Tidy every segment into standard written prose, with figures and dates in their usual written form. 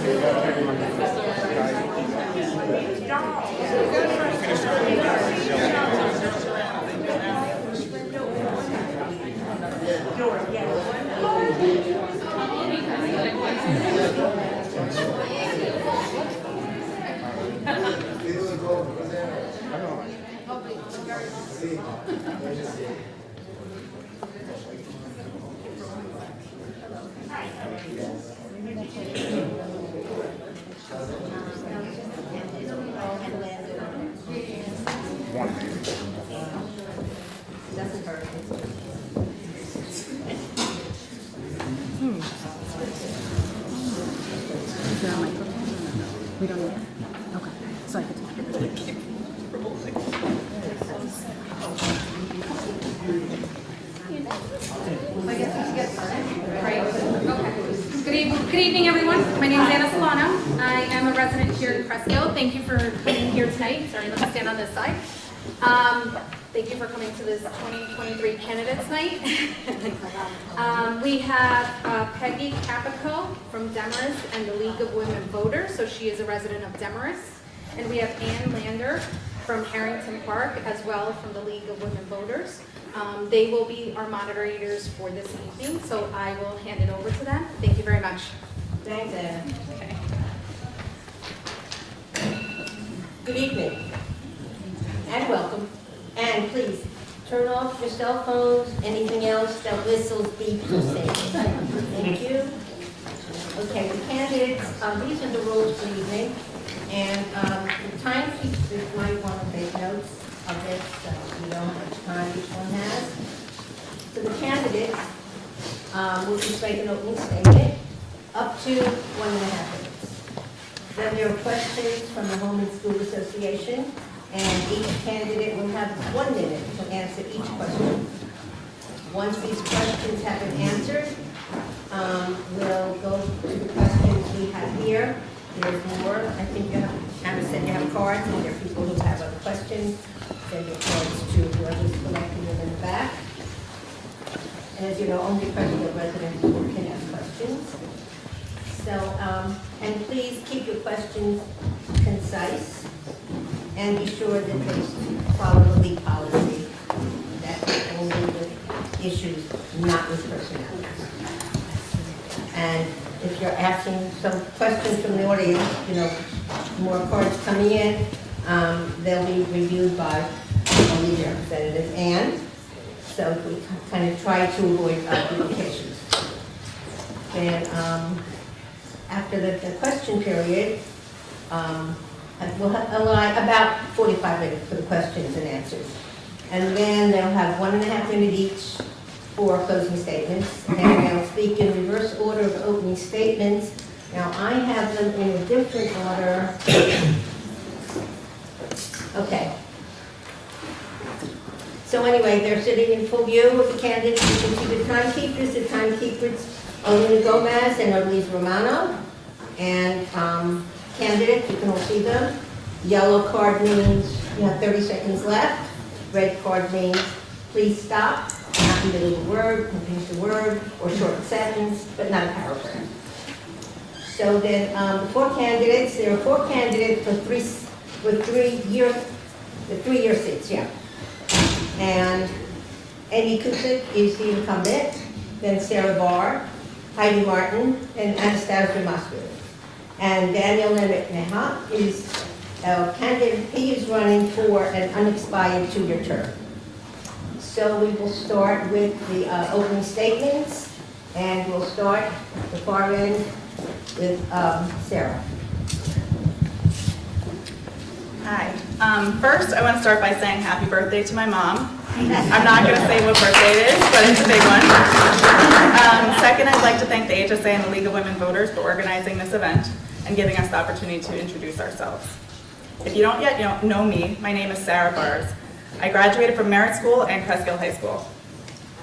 We don't need it? Okay. So I can talk. I guess we should get started. Right. Okay. Good evening, everyone. My name is Anna Solano. I am a resident here in Cresskill. Thank you for coming here tonight. Sorry, let me stand on this side. Thank you for coming to this 2023 Candidates Night. We have Peggy Capico from Demarest and the League of Women Voters, so she is a resident of Demarest. And we have Ann Lander from Harrington Park, as well from the League of Women Voters. They will be our moderators for this evening, so I will hand it over to them. Thank you very much. Thanks, Anna. Okay. Good evening and welcome. And please turn off your cell phones, anything else that whistles, beeps, or sings. Thank you. Okay, the candidates, these are the rules for the evening. And the time sheets, you might want to take notes of this so you know how much time each one has. So the candidates will just make an opening statement up to 1.5 minutes. Then there are questions from the Home and School Association, and each candidate will have 1 minute to answer each question. Once these questions have been answered, we'll go to the questions we have here. There's more. I think you have, Anna said you have cards, and there are people who have other questions. Send your cards to whoever's collecting them in the back. And as you know, only Cresskill residents can ask questions. So, and please keep your questions concise and be sure that they follow the lead policy. That's only with issues, not with personalities. And if you're asking some questions from the audience, you know, more cards coming in, they'll be reviewed by a lead representative, and so we kind of try to avoid duplications. And after the question period, we'll allow about 45 minutes for the questions and answers. And then they'll have 1.5 minutes each for closing statements, and they'll speak in reverse order of opening statements. Now, I have them in a different order. Okay. So anyway, they're sitting in full view of the candidates. You can see the timekeepers. The timekeepers are Luna Gomez and Elise Romano. And candidates, you can all see them. Yellow card means you have 30 seconds left. Red card means please stop. Not in the middle of a word, finish the word, or short sentence, but not a paragraph. So then the 4 candidates, there are 4 candidates for 3-year seats, yeah. And Amy Kusick is the incumbent, then Sarah Barr, Heidi Martin, and Anastasia Moscow. And Daniel Neha is a candidate. He is running for an unexpired 2-year term. So we will start with the opening statements, and we'll start at the far end with Sarah. Hi. First, I want to start by saying happy birthday to my mom. I'm not going to say what birthday it is, but it's a big one. Second, I'd like to thank the HSA and the League of Women Voters for organizing this event and giving us the opportunity to introduce ourselves. If you don't yet know me, my name is Sarah Bars. I graduated from Merritt School and Cresskill High School.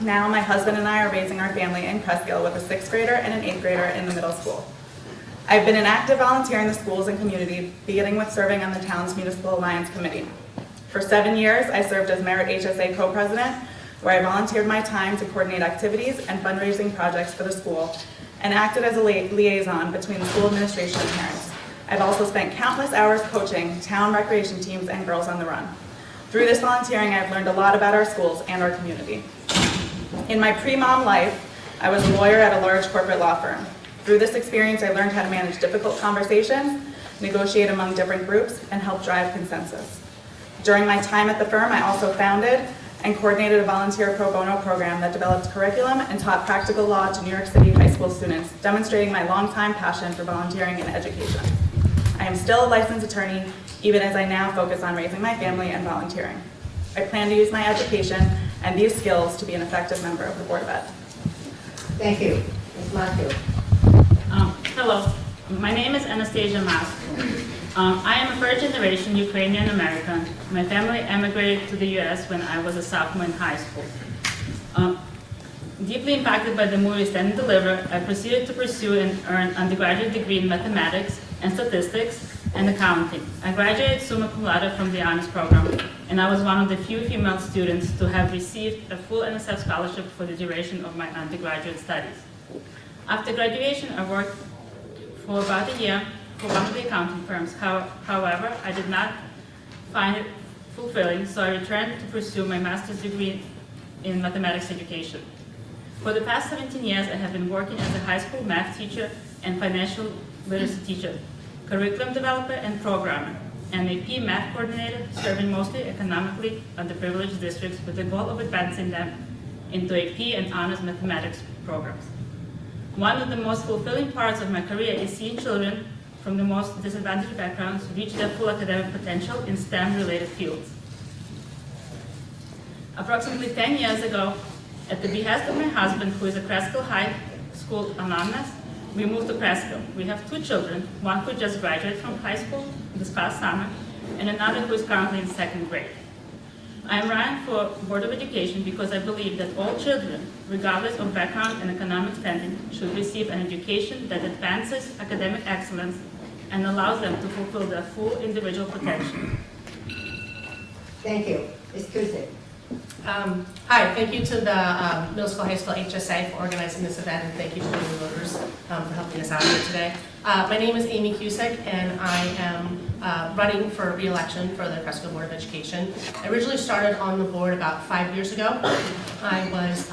Now my husband and I are raising our family in Cresskill with a 6th grader and an 8th grader in the middle school. I've been an active volunteer in the schools and community, beginning with serving on the town's Municipal Alliance Committee. For 7 years, I served as Merritt HSA co-president, where I volunteered my time to coordinate activities and fundraising projects for the school and acted as a liaison between the school administration and parents. I've also spent countless hours coaching town recreation teams and Girls on the Run. Through this volunteering, I've learned a lot about our schools and our community. In my pre-mom life, I was a lawyer at a large corporate law firm. Through this experience, I learned how to manage difficult conversations, negotiate among different groups, and help drive consensus. During my time at the firm, I also founded and coordinated a volunteer pro bono program that developed curriculum and taught practical law to New York City high school students, demonstrating my longtime passion for volunteering and education. I am still a licensed attorney, even as I now focus on raising my family and volunteering. I plan to use my education and these skills to be an effective member of the Board of Ed. Thank you. Ms. Matthew. Hello, my name is Anastasia Masko. I am a first-generation Ukrainian American. My family emigrated to the U.S. when I was a sophomore in high school. Deeply impacted by the movie Stand and Deliver, I proceeded to pursue and earn an undergraduate degree in mathematics and statistics and accounting. I graduated summa cum laude from the honors program, and I was one of the few female students to have received a full NSF scholarship for the duration of my undergraduate studies. After graduation, I worked for about a year for one of the accounting firms. However, I did not find it fulfilling, so I returned to pursue my master's degree in mathematics education. For the past 17 years, I have been working as a high school math teacher and financial literacy teacher, curriculum developer and programmer, and AP math coordinator, serving mostly economically underprivileged districts with the goal of advancing them into AP and honors mathematics programs. One of the most fulfilling parts of my career is seeing children from the most disadvantaged backgrounds reach their full academic potential in STEM-related fields. Approximately 10 years ago, at the behest of my husband, who is a Cresskill High School alumnus, we moved to Cresskill. We have 2 children, one who just graduated from high school this past summer, and another who is currently in 2nd grade. I am running for Board of Education because I believe that all children, regardless of background and economic standing, should receive an education that advances academic excellence and allows them to fulfill their full individual potential. Thank you. Ms. Kuzic. Hi, thank you to the Middle School, High School HSA for organizing this event, and thank you to the new voters for helping us out here today. My name is Amy Cusick, and I am running for re-election for the Cresskill Board of Education. I originally started on the board about 5 years ago. I was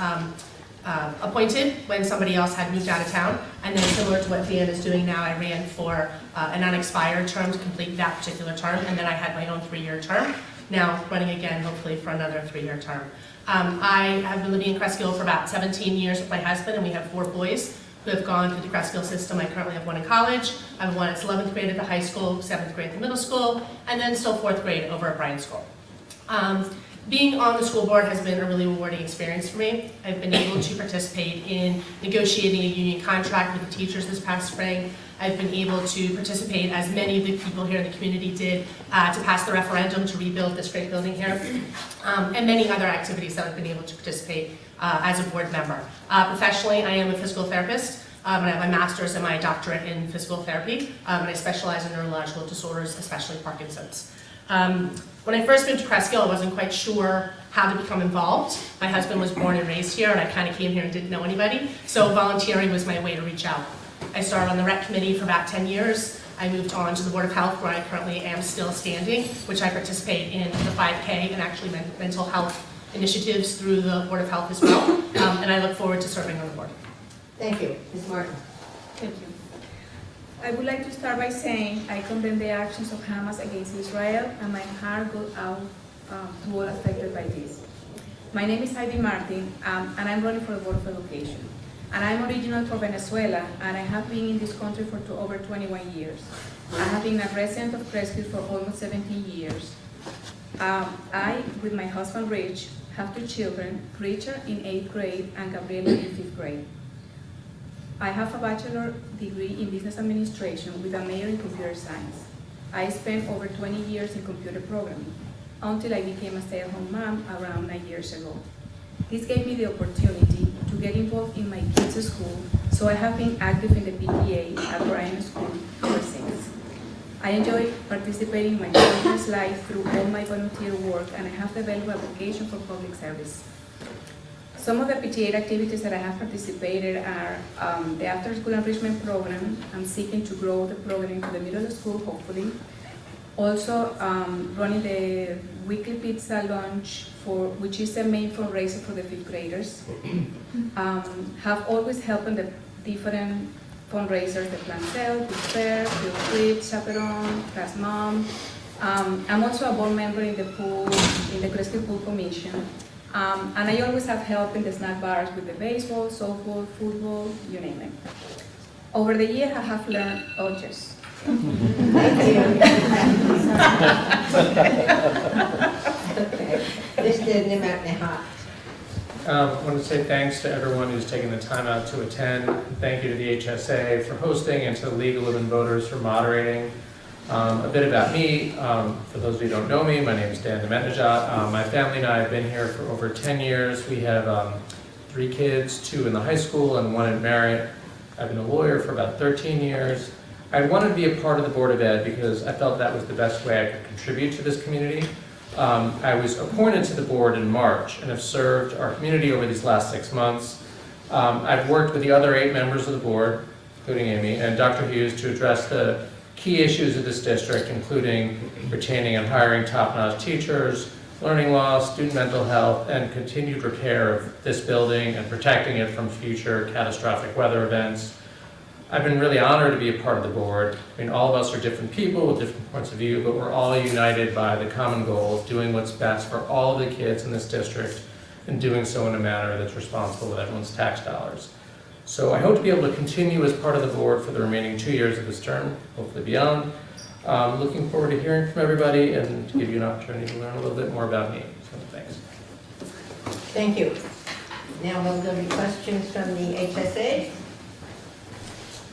appointed when somebody else had moved out of town, and then similar to what Dan is doing now, I ran for an unexpired term to complete that particular term, and then I had my own 3-year term. Now running again, hopefully for another 3-year term. I have been living in Cresskill for about 17 years with my husband, and we have 4 boys who have gone through the Cresskill system. I currently have one in college, I have one that's 11th grade at the high school, 7th grade at the middle school, and then still 4th grade over at Bryan School. Being on the school board has been a really rewarding experience for me. I've been able to participate in negotiating a union contract with the teachers this past spring. I've been able to participate, as many of the people here in the community did, to pass the referendum to rebuild this great building here, and many other activities that I've been able to participate as a board member. Professionally, I am a physical therapist. And I have my master's and my doctorate in physical therapy, and I specialize in neurological disorders, especially Parkinson's. When I first moved to Cresskill, I wasn't quite sure how to become involved. My husband was born and raised here, and I kind of came here and didn't know anybody, so volunteering was my way to reach out. I started on the rec committee for about 10 years. I moved on to the Board of Health, where I currently am still standing, which I participate in the 5K and actually mental health initiatives through the Board of Health as well, and I look forward to serving on the board. Thank you. Ms. Martin. Thank you. I would like to start by saying I condemn the actions of Hamas against Israel, and my heart goes out to all affected by this. My name is Heidi Martin, and I'm running for the Board of Education. And I'm original from Venezuela, and I have been in this country for over 21 years. I have been a resident of Cresskill for almost 17 years. I, with my husband Rich, have 2 children, Richard in 8th grade and Gabriela in 5th grade. I have a bachelor degree in business administration with a major in computer science. I spent over 20 years in computer programming until I became a stay-at-home mom around 9 years ago. This gave me the opportunity to get involved in my kids' school, so I have been active in the PTA at Bryan School ever since. I enjoy participating in my children's life through all my volunteer work, and I have developed a vocation for public service. Some of the PTA activities that I have participated are the after-school enrichment program. I'm seeking to grow the program to the middle of school, hopefully. Also, running the weekly pizza lunch, which is the main fundraiser for the 5th graders. Have always helped in the different fundraisers, the plant sale, food fair, field trip, chaperone, class mom. I'm also a board member in the Cresskill Pool Commission. And I always have help in the snack bars with the baseball, softball, football, you name it. Over the year, I have learned, yes. Thank you. Okay. Mr. Nimatneha. I want to say thanks to everyone who's taken the time out to attend. Thank you to the HSA for hosting and to the League of Women Voters for moderating. A bit about me, for those of you who don't know me, my name is Dan Demetnejad. My family and I have been here for over 10 years. We have 3 kids, 2 in the high school and 1 at Merritt. I've been a lawyer for about 13 years. I wanted to be a part of the Board of Ed because I felt that was the best way I could contribute to this community. I was appointed to the board in March and have served our community over these last 6 months. I've worked with the other 8 members of the board, including Amy, and Dr. Hughes to address the key issues of this district, including retaining and hiring top-notch teachers, learning loss, student mental health, and continued repair of this building and protecting it from future catastrophic weather events. I've been really honored to be a part of the board. I mean, all of us are different people with different points of view, but we're all united by the common goal of doing what's best for all of the kids in this district and doing so in a manner that's responsible with everyone's tax dollars. So I hope to be able to continue as part of the board for the remaining 2 years of this term, hopefully beyond. Looking forward to hearing from everybody and to give you an opportunity to learn a little bit more about me. So thanks. Thank you. Now we'll go to questions from the HSA.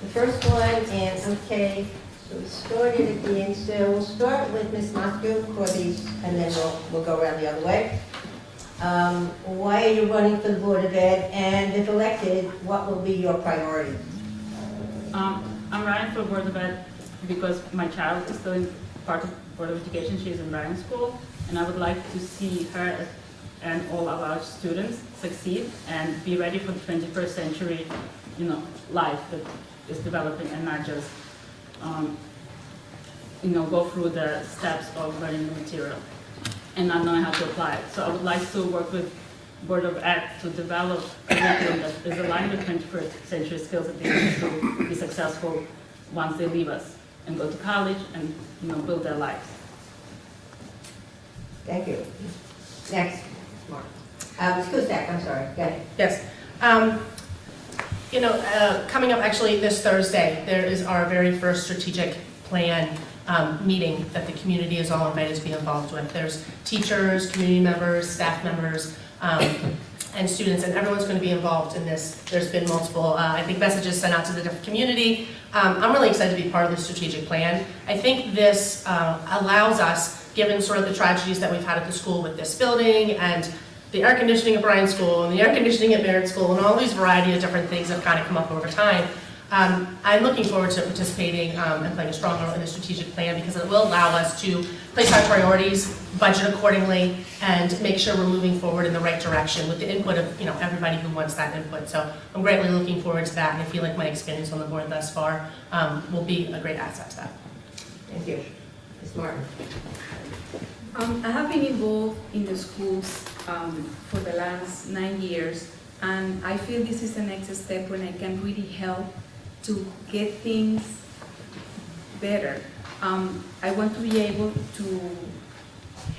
The first one, and okay, so we started at the end, so we'll start with Ms. Moscow for these, and then we'll go around the other way. Why are you running for the Board of Ed, and if elected, what will be your priority? I'm running for Board of Ed because my child is still in part of Board of Education. She's in Bryan School, and I would like to see her and all of our students succeed and be ready for the 21st century, life that is developing, and not just, go through the steps of learning the material and not knowing how to apply it. So I would like to work with Board of Ed to develop a curriculum that is aligned with 21st century skills that they need to be successful once they leave us and go to college and build their lives. Thank you. Next, Mark. Ms. Kusak, I'm sorry, go ahead. Yes. Coming up actually this Thursday, there is our very first strategic plan meeting that the community is all invited to be involved with. There's teachers, community members, staff members, and students, and everyone's going to be involved in this. There's been multiple, I think, messages sent out to the different community. I'm really excited to be part of the strategic plan. I think this allows us, given sort of the tragedies that we've had at the school with this building and the air conditioning at Bryan School and the air conditioning at Merritt School and all these variety of different things have kind of come up over time. I'm looking forward to participating and playing a strong role in the strategic plan because it will allow us to place our priorities, budget accordingly, and make sure we're moving forward in the right direction with the input of everybody who wants that input. So I'm greatly looking forward to that, and I feel like my experience on the board thus far will be a great asset to that. Thank you. Ms. Martin. I have been involved in the schools for the last 9 years, and I feel this is the next step when I can really help to get things better. I want to be able to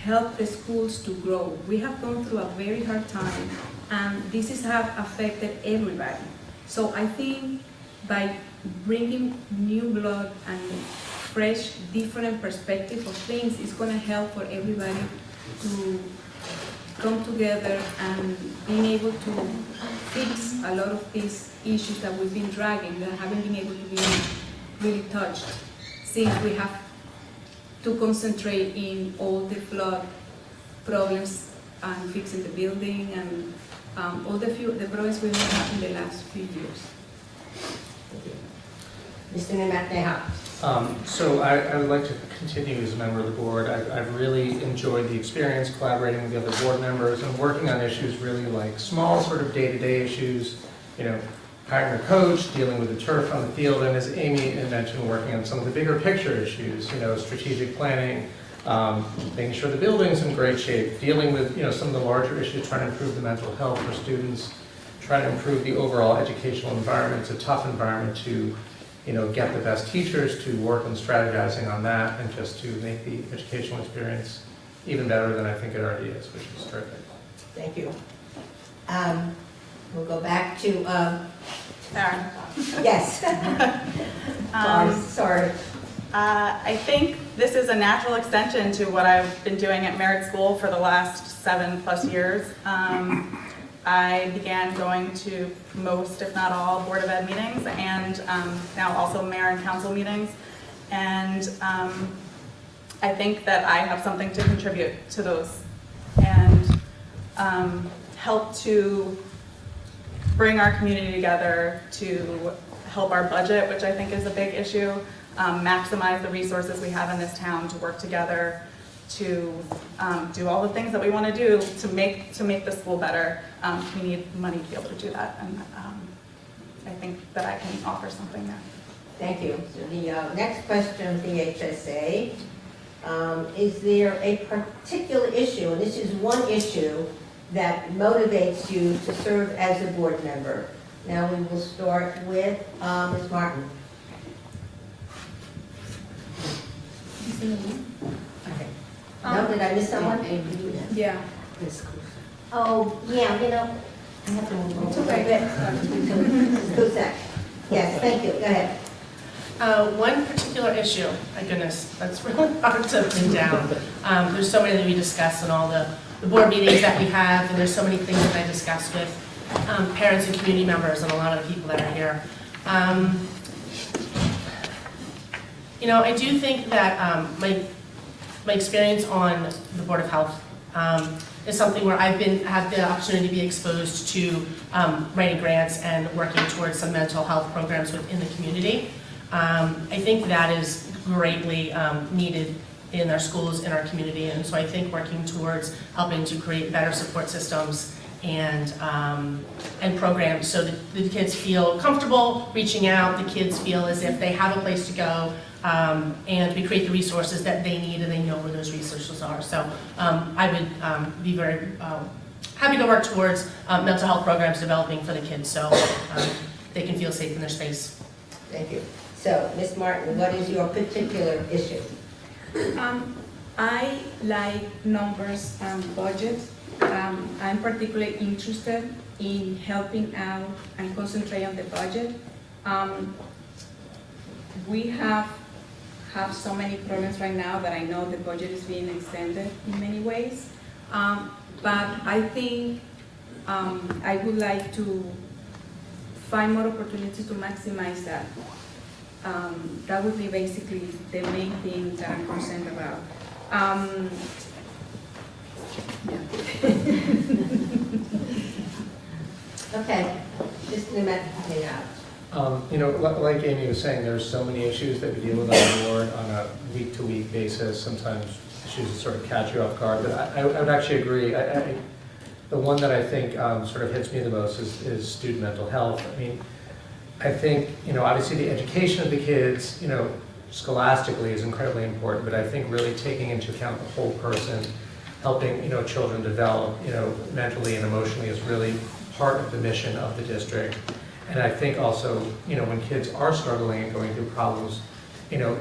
help the schools to grow. We have gone through a very hard time, and this has affected everybody. So I think by bringing new blood and fresh, different perspective of things is going to help for everybody to come together and being able to fix a lot of these issues that we've been dragging, that haven't been able to be really touched, since we have to concentrate in all the flood problems and fixing the building and all the problems we've had in the last few years. Mr. Nimatneha. So I would like to continue as a member of the board. I've really enjoyed the experience collaborating with the other board members and working on issues really like small sort of day-to-day issues, you know, hiring a coach, dealing with the turf on the field, and as Amy had mentioned, working on some of the bigger picture issues, you know, strategic planning, making sure the building's in great shape, dealing with, you know, some of the larger issues, trying to improve the mental health for students, trying to improve the overall educational environment. It's a tough environment to, you know, get the best teachers, to work on strategizing on that, and just to make the educational experience even better than I think it already is, which is terrific. Thank you. We'll go back to, Karen. yes. Sorry. I think this is a natural extension to what I've been doing at Merit School for the last 7+ years. I began going to most, if not all, Board of Ed meetings, and now also mayor and council meetings. And I think that I have something to contribute to those and help to bring our community together, to help our budget, which I think is a big issue, maximize the resources we have in this town to work together, to do all the things that we want to do to make the school better. We need money to be able to do that, and I think that I can offer something there. Thank you. So the next question of the HSA, is there a particular issue, and this is one issue, that motivates you to serve as a board member? Now we will start with Ms. Martin. Okay. No, did I miss someone? Yeah. Oh, yeah, you know, I have to move on a bit. Cusack. Yes, thank you, go ahead. One particular issue, my goodness, that's really hard to pin down. There's so many that we discuss in all the board meetings that we have, and there's so many things that I discuss with parents and community members and a lot of the people that are here. You know, I do think that my experience on the Board of Health is something where I've had the opportunity to be exposed to writing grants and working towards some mental health programs within the community. I think that is greatly needed in our schools, in our community, and so I think working towards helping to create better support systems and programs so that the kids feel comfortable reaching out, the kids feel as if they have a place to go, and we create the resources that they need and they know where those resources are. So I would be very happy to work towards mental health programs developing for the kids so they can feel safe in their space. Thank you. So, Ms. Martin, what is your particular issue? I like numbers and budget. I'm particularly interested in helping out and concentrate on the budget. We have so many problems right now that I know the budget is being extended in many ways. But I think I would like to find more opportunities to maximize that. That would be basically the main thing that I'm concerned about. Okay, just a minute. You know, like Amy was saying, there's so many issues that we deal with on the board on a week-to-week basis. Sometimes issues that sort of catch you off guard, but I would actually agree. The one that I think sort of hits me the most is student mental health. I mean, I think, you know, obviously the education of the kids, you know, scholastically is incredibly important, but I think really taking into account the whole person, helping, you know, children develop, you know, mentally and emotionally is really part of the mission of the district. And I think also, you know, when kids are struggling and going through problems, you know,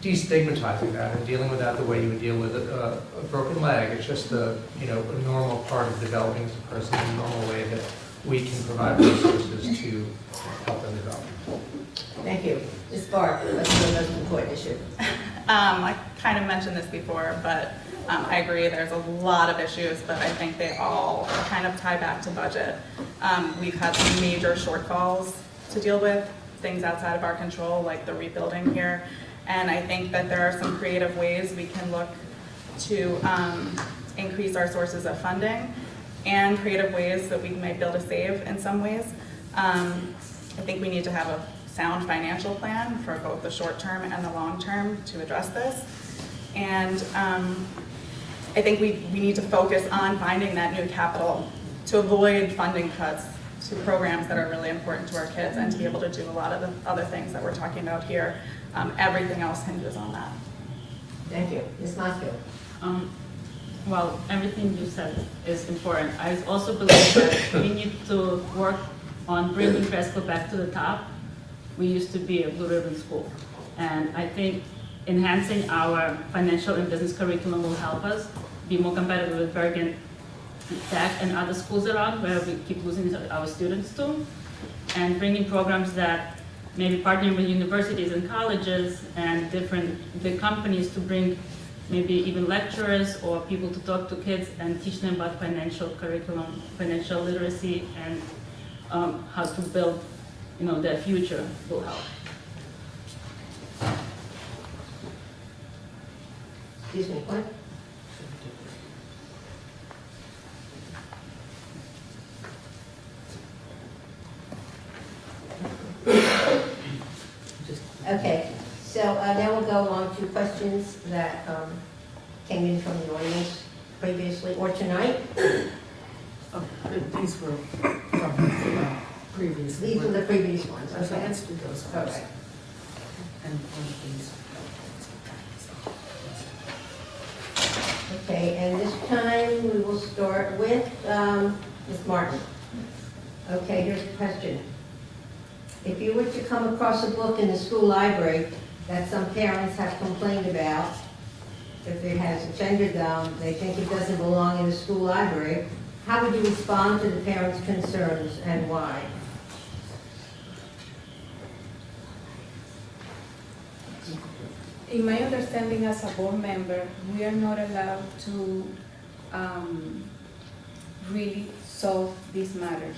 destigmatizing that and dealing with that the way you would deal with a broken leg. It's just a, you know, a normal part of developing as a person in a normal way that we can provide resources to help them develop. Thank you. Ms. Barr, what's your most important issue? I kind of mentioned this before, but I agree there's a lot of issues, but I think they all kind of tie back to budget. We've had some major shortfalls to deal with, things outside of our control, like the rebuilding here. And I think that there are some creative ways we can look to increase our sources of funding and creative ways that we might be able to save in some ways. I think we need to have a sound financial plan for both the short term and the long term to address this. And I think we need to focus on finding that new capital to avoid funding cuts to programs that are really important to our kids and to be able to do a lot of the other things that we're talking about here. Everything else hinges on that. Thank you. Ms. Moskowitz. Well, everything you said is important. I also believe that we need to work on bringing Cresskill back to the top. We used to be a blue ribbon school, and I think enhancing our financial and business curriculum will help us be more competitive with Bergen Tech and other schools around where we keep losing our students to, and bringing programs that maybe partnering with universities and colleges and different big companies to bring maybe even lecturers or people to talk to kids and teach them about financial curriculum, financial literacy, and how to build, their future will help. Excuse me, what? Okay, so now we'll go on to questions that came in from the audience previously or tonight. These were from previously. These were the previous ones, So okay. let's do those All first. right. And one of these. Okay, and this time we will start with Ms. Martin. Okay, here's the question. If you were to come across a book in the school library that some parents have complained about, if it has offended them, they think it doesn't belong in the school library, how would you respond to the parents' concerns and why? In my understanding as a board member, we are not allowed to really solve these matters.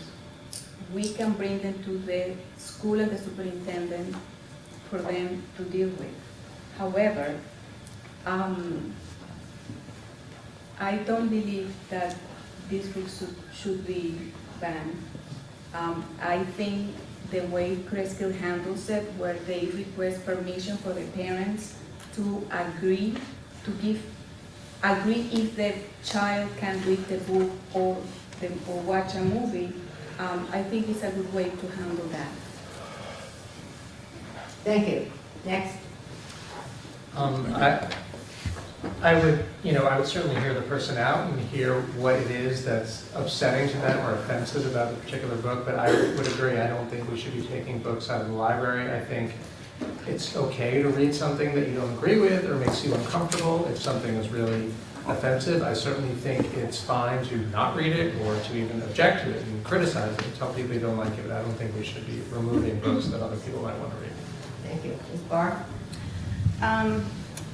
We can bring them to the school and the superintendent for them to deal with. However, I don't believe that this book should be banned. I think the way Cresskill handles it, where they request permission for the parents to agree if the child can read the book or watch a movie, I think it's a good way to handle that. Thank you. Next. I would certainly hear the person out and hear what it is that's upsetting to them or offensive about the particular book, but I would agree, I don't think we should be taking books out of the library. I think it's okay to read something that you don't agree with or makes you uncomfortable. If something is really offensive, I certainly think it's fine to not read it or to even object to it and criticize it and tell people you don't like it, but I don't think we should be removing books that other people might want to read. Thank you. Ms. Barr?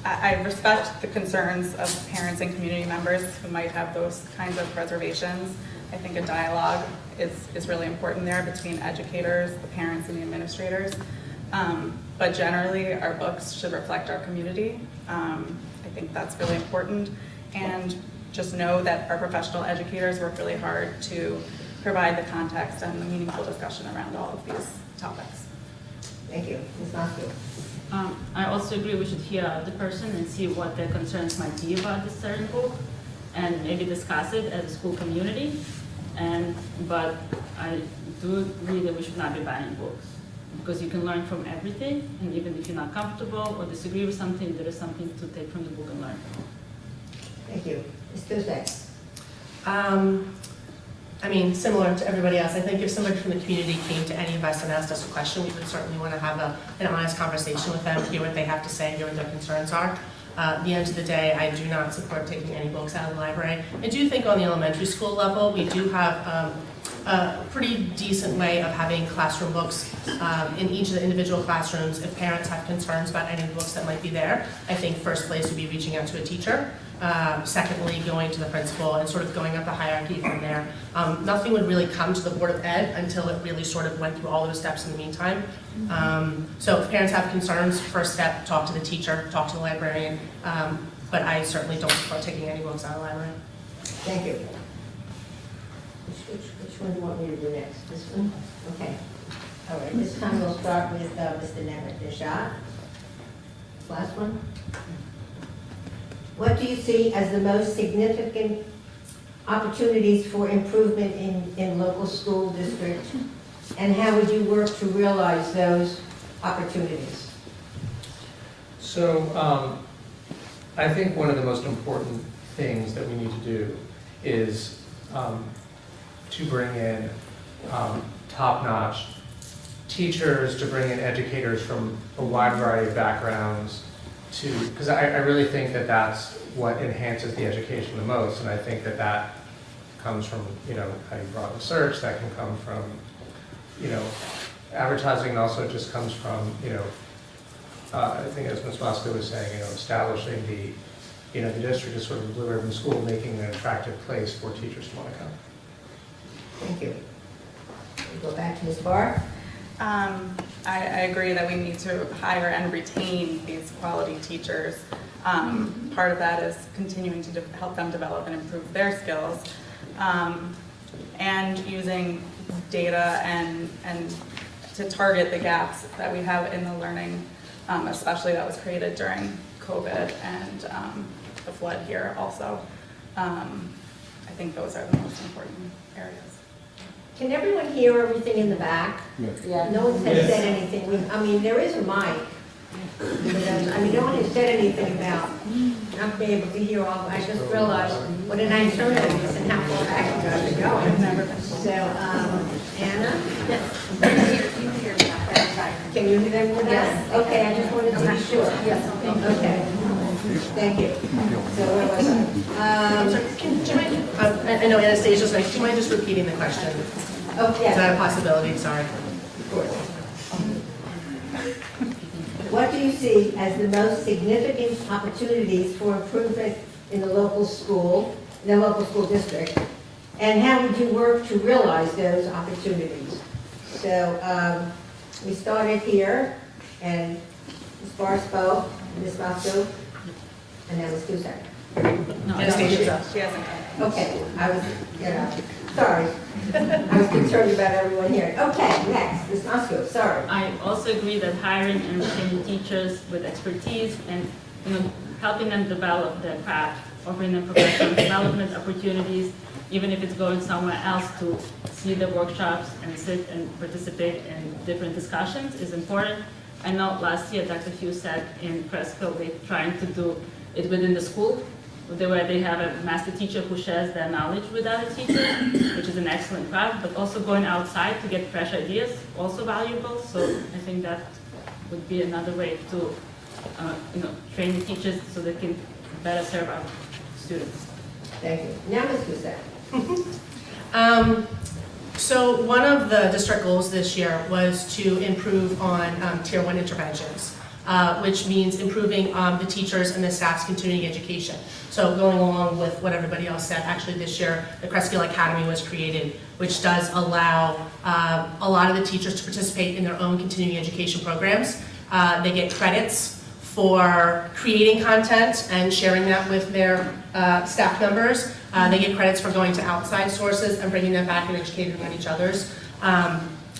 I respect the concerns of parents and community members who might have those kinds of reservations. I think a dialogue is really important there between educators, the parents, and the administrators. But generally, our books should reflect our community. I think that's really important. And just know that our professional educators work really hard to provide the context and the meaningful discussion around all of these topics. Thank you. Ms. Moskowitz? I also agree we should hear out the person and see what their concerns might be about this certain book and maybe discuss it as a school community. But I do agree that we should not be banning books because you can learn from everything, and even if you're not comfortable or disagree with something, there is something to take from the book and learn. Thank you. Ms. Cusack? Similar to everybody else, I think if somebody from the community came to any of us and asked us a question, we would certainly want to have an honest conversation with them, hear what they have to say, hear what their concerns are. At the end of the day, I do not support taking any books out of the library. I do think on the elementary school level, we do have a pretty decent way of having classroom books in each of the individual classrooms. If parents have concerns about any of the books that might be there, I think first place would be reaching out to a teacher. Secondly, going to the principal and sort of going up the hierarchy from there. Nothing would really come to the Board of Ed until it really sort of went through all those steps in the meantime. So if parents have concerns, first step, talk to the teacher, talk to the librarian. But I certainly don't support taking any books out of the library. Thank you. Which one do you want me to do next? This one? Okay. All right, this time we'll start with Mr. Nemeth, the shot. Last one. What do you see as the most significant opportunities for improvement in local school district? And how would you work to realize those opportunities? So I think one of the most important things that we need to do is to bring in top-notch teachers, to bring in educators from a wide variety of backgrounds, because I really think that that's what enhances the education the most, and I think that that comes from, how you brought research, that can come from, advertising, and also just comes from, I think as Ms. Moscow was saying, establishing the district as sort of a blue ribbon school, making it an attractive place for teachers to want to come. Thank you. We'll go back to Ms. Barr. I agree that we need to hire and retain these quality teachers. Part of that is continuing to help them develop and improve their skills, and using data and to target the gaps that we have in the learning, especially that was created during COVID and the flood here also. I think those are the most important areas. Can everyone hear everything in the back? Yeah. No one has said anything. There is a mic. No one has said anything about not being able to hear all. I just realized what a nice turnout it is and how far back you guys are going. So, Anna? Can you hear them with us? Okay, I just wanted to be sure. Yes. Okay. Thank you. So where was I? Do you mind, I know Anastasia's like, do you mind just repeating the question? Oh, Is yes. that a possibility? Sorry. Of course. What do you see as the most significant opportunities for improvement in the local school district? And how would you work to realize those opportunities? So we started here, and Ms. Barr spoke, Ms. Moscow, and then Ms. Cusack. Anastasia. She hasn't done. Okay, I was, sorry. I was concerned about everyone here. Okay, next, Ms. Moscow, sorry. I also agree that hiring and retaining teachers with expertise and helping them develop their craft, offering them professional development opportunities, even if it's going somewhere else to see the workshops and sit and participate in different discussions is important. I know last year Dr. Hughes said in Cresskill they're trying to do it within the school, where they have a master teacher who shares their knowledge with other teachers, which is an excellent craft, but also going outside to get fresh ideas, also valuable. So I think that would be another way to train the teachers so they can better serve our students. Thank you. Now, Ms. Cusack. So one of the district goals this year was to improve on Tier 1 interventions, which means improving the teachers and the staff's continuing education. So going along with what everybody else said, actually this year the Cresskill Academy was created, which does allow a lot of the teachers to participate in their own continuing education programs. They get credits for creating content and sharing that with their staff members. They get credits for going to outside sources and bringing them back and educating on each other's.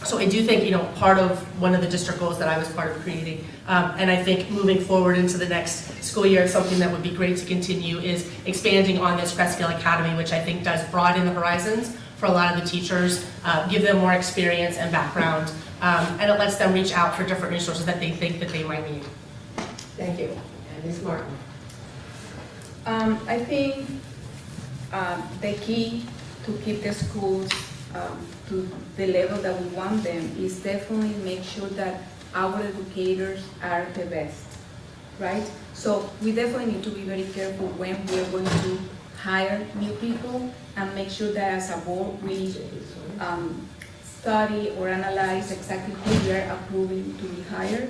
So I do think, part of one of the district goals that I was part of creating, and I think moving forward into the next school year, something that would be great to continue is expanding on this Cresskill Academy, which I think does broaden the horizons for a lot of the teachers, give them more experience and background, and it lets them reach out for different resources that they think that they might need. Thank you. And Ms. Martin. I think the key to keep the schools to the level that we want them is definitely make sure that our educators are the best, right? So we definitely need to be very careful when we're going to hire new people and make sure that as a board we study or analyze exactly who we are approving to be hired.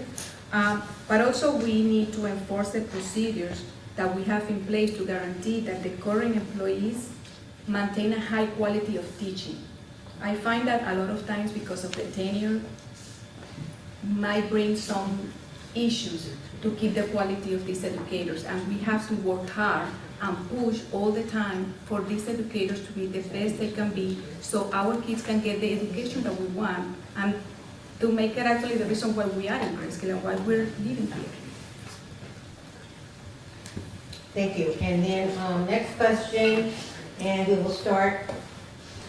But also we need to enforce the procedures that we have in place to guarantee that the current employees maintain a high quality of teaching. I find that a lot of times because of the tenure might bring some issues to keep the quality of these educators, and we have to work hard and push all the time for these educators to be the best they can be so our kids can get the education that we want and to make it actually the reason why we are in Cresskill and why we're living here. Thank you. And then, next question, and we will start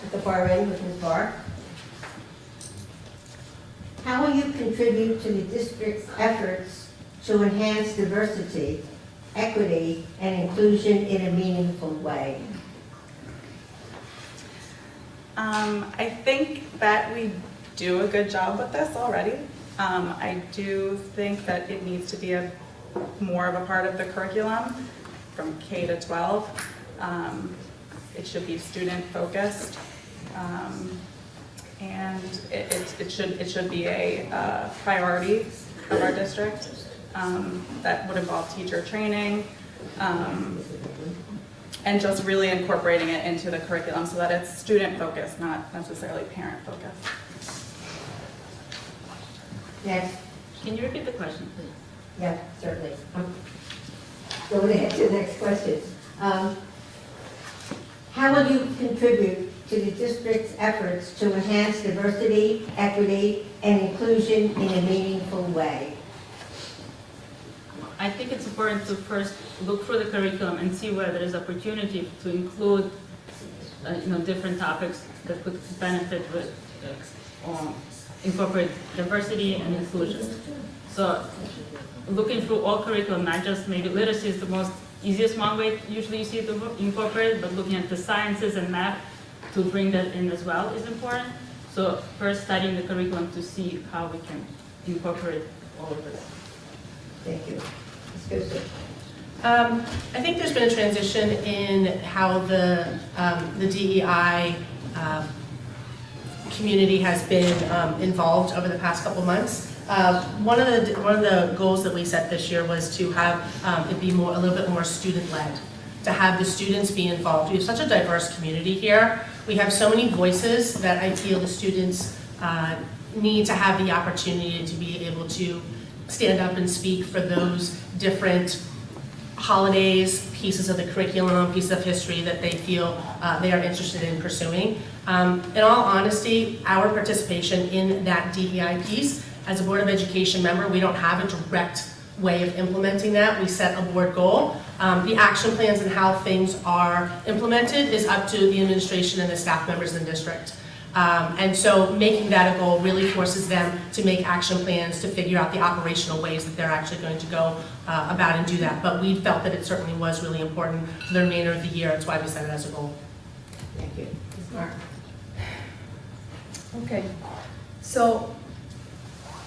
at the far end with Ms. Barr. How will you contribute to the district's efforts to enhance diversity, equity, and inclusion in a meaningful way? I think that we do a good job with this already. I do think that it needs to be more of a part of the curriculum from K to 12. It should be student focused, and it should be a priority of our district. That would involve teacher training, and just really incorporating it into the curriculum so that it's student focused, not necessarily parent focused. Next. Can you repeat the question, please? Yeah, certainly. Going ahead to the next question. How will you contribute to the district's efforts to enhance diversity, equity, and inclusion in a meaningful way? I think it's important to first look through the curriculum and see where there is opportunity to include, different topics that could benefit with, incorporate diversity and inclusion. So, looking through all curriculum, not just maybe literacy is the most easiest one way usually you see it incorporated, but looking at the sciences and math to bring that in as well is important. So, first studying the curriculum to see how we can incorporate all of this. Thank you. Ms. Kusick. I think there's been a transition in how the DEI community has been involved over the past couple months. One of the goals that we set this year was to have it be a little bit more student-led, to have the students be involved. We have such a diverse community here. We have so many voices that I feel the students need to have the opportunity to be able to stand up and speak for those different holidays, pieces of the curriculum, pieces of history that they feel they are interested in pursuing. In all honesty, our participation in that DEI piece, as a Board of Education member, we don't have a direct way of implementing that. We set a board goal. The action plans and how things are implemented is up to the administration and the staff members in the district. And so making that a goal really forces them to make action plans to figure out the operational ways that they're actually going to go about and do that. But we felt that it certainly was really important for the remainder of the year. That's why we set it as a goal. Thank you. Ms. Mark. Okay, so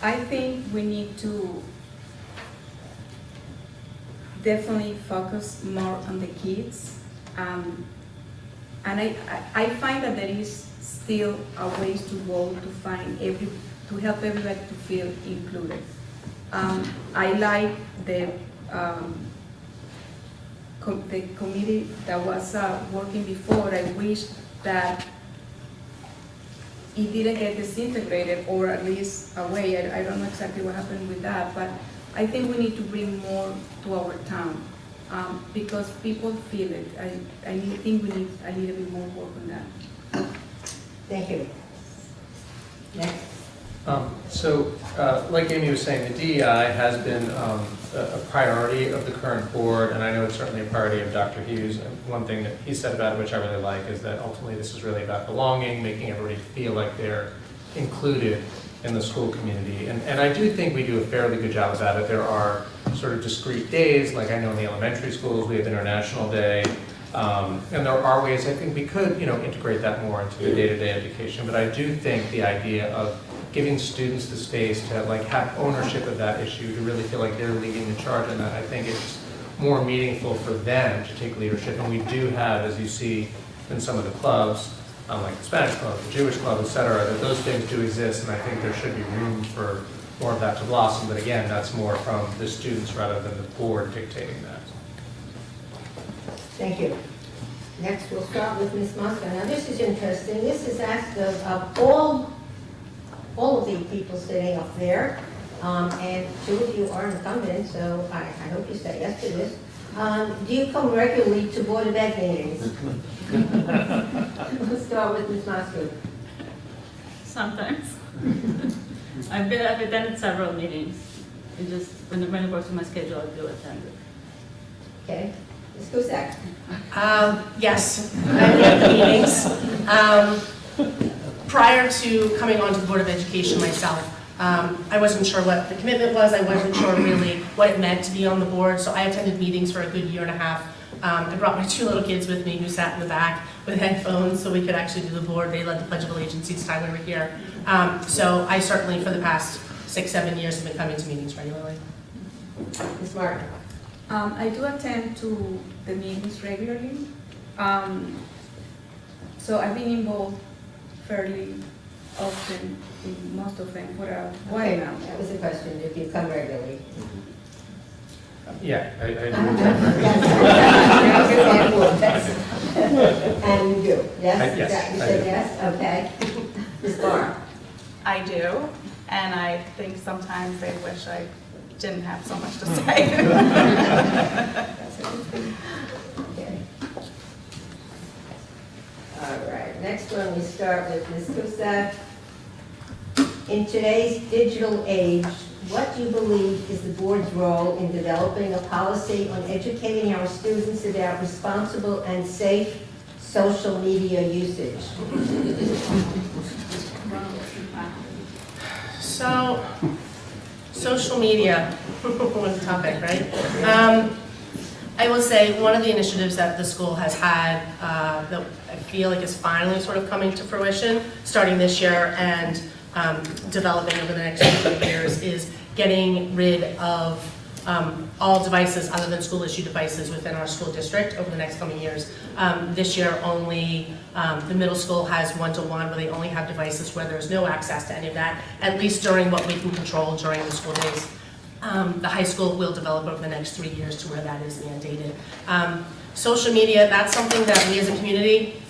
I think we need to definitely focus more on the kids. And I find that there is still a ways to go to help everybody to feel included. I like the committee that was working before. I wish that it didn't get disintegrated, or at least away. I don't know exactly what happened with that, but I think we need to bring more to our town because people feel it. I think we need a little bit more work on that. Thank you. Next. Like Amy was saying, the DEI has been a priority of the current board, and I know it's certainly a priority of Dr. Hughes. And one thing that he said about it, which I really like, is that ultimately this is really about belonging, making everybody feel like they're included in the school community. And I do think we do a fairly good job about it. There are sort of discrete days, like I know in the elementary schools we have International Day, and there are ways I think we could, integrate that more into the day-to-day education. But I do think the idea of giving students the space to have ownership of that issue, to really feel like they're leading the charge on that, I think it's more meaningful for them to take leadership. And we do have, as you see in some of the clubs, like the Spanish club, the Jewish club, et cetera, that those things do exist, and I think there should be room for more of that to blossom. But again, that's more from the students rather than the board dictating that. Thank you. Next, we'll start with Ms. Mosca. Now, this is interesting. This is asked of all of the people sitting up there, and two of you are incumbents, so I hope you say yes to this. Do you come regularly to Board of Ed meetings? We'll start with Ms. Mosca. Sometimes. I've attended several meetings. It just, when it works with my schedule, I do attend it. Okay, Ms. Cusack? Yes, I've been to meetings. Prior to coming onto the Board of Education myself, I wasn't sure what the commitment was. I wasn't sure really what it meant to be on the board, so I attended meetings for a good year and a half. I brought my 2 little kids with me who sat in the back with headphones so we could actually do the board. They led the Pledge of Allegiance each time we were here. So I certainly, for the past 6-7 years, have been coming to meetings regularly. Ms. Martin? I do attend to the meetings regularly. So I've been involved fairly often in most of them for a while Okay, now. that was the question, if you come regularly. Yeah, I do. And you do, yes? Yes, You I said do. yes, okay. Ms. Barr? I do, and I think sometimes they wish I didn't have so much to say. Okay. All right, next one, we start with Ms. Cusack. In today's digital age, what do you believe is the board's role in developing a policy on educating our students about responsible and safe social media usage? So, social media, one topic, right? I will say one of the initiatives that the school has had that I feel like is finally sort of coming to fruition, starting this year and developing over the next few years, is getting rid of all devices other than school-issued devices within our school district over the next coming years. This year, only the middle school has one-to-one, where they only have devices where there's no access to any of that, at least during what we can control during the school days. The high school will develop over the next 3 years to where that is mandated. Social media, that's something that we as a community,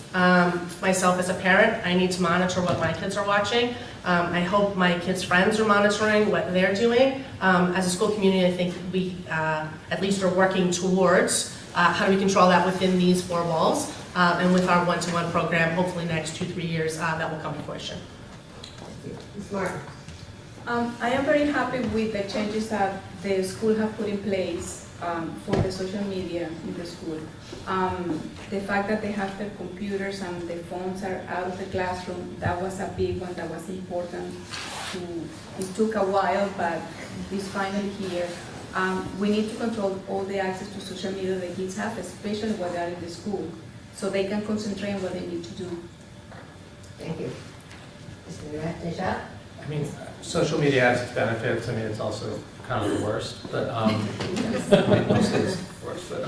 myself as a parent, I need to monitor what my kids are watching. I hope my kids' friends are monitoring what they're doing. As a school community, I think we at least are working towards how do we control that within these 4 walls. And with our one-to-one program, hopefully next 2-3 years, that will come to fruition. Ms. Martin? I am very happy with the changes that the school have put in place for the social media in the school. The fact that they have their computers and the phones are out of the classroom, that was a big one, that was important. It took a while, but it's finally here. We need to control all the access to social media the kids have, especially when they're in the school, so they can concentrate on what they need to do. Thank you. Mr. Nishat? I mean, social media has its benefits. I mean, it's also kind of the worst, but mostly it's the worst. But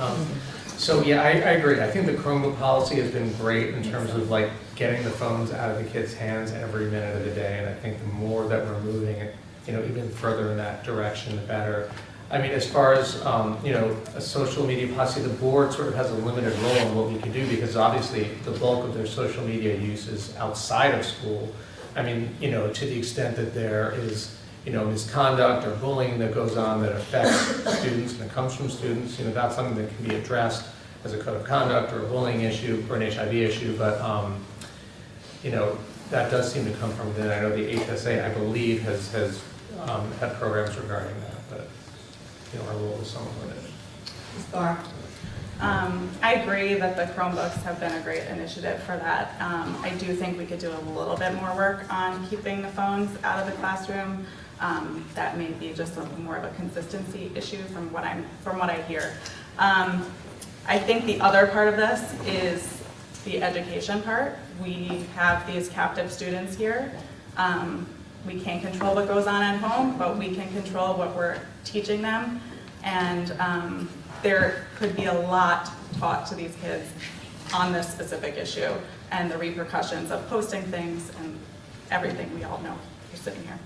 so yeah, I agree. I think the Chromebook policy has been great in terms of like getting the phones out of the kids' hands every minute of the day. And I think the more that we're moving it, even further in that direction, the better. I mean, as far as a social media policy, the board sort of has a limited role in what we can do, because obviously the bulk of their social media use is outside of school. I mean, to the extent that there is, misconduct or bullying that goes on that affects students and it comes from students, that's something that can be addressed as a code of conduct or a bullying issue or an HIV issue. But, that does seem to come from within. I know the HSA, I believe, has had programs regarding that, but, our role is somewhat limited. Ms. Barr? I agree that the Chromebooks have been a great initiative for that. I do think we could do a little bit more work on keeping the phones out of the classroom. That may be just more of a consistency issue from what I hear. I think the other part of this is the education part. We have these captive students here. We can't control what goes on at home, but we can control what we're teaching them. And there could be a lot taught to these kids on this specific issue and the repercussions of posting things and everything we all know. You're sitting here.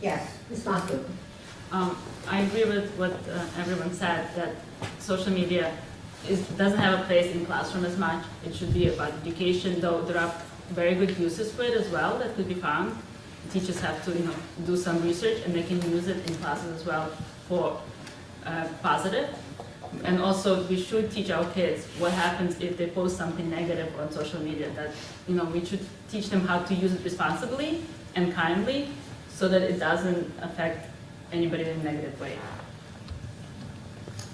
Yes, Ms. Moskowitz? I agree with what everyone said, that social media doesn't have a place in classroom as much. It should be about education, though there are very good uses for it as well that could be found. Teachers have to do some research, and they can use it in classes as well for positive. And also, we should teach our kids what happens if they post something negative on social media. That, you know, we should teach them how to use it responsibly and kindly so that it doesn't affect anybody in a negative way.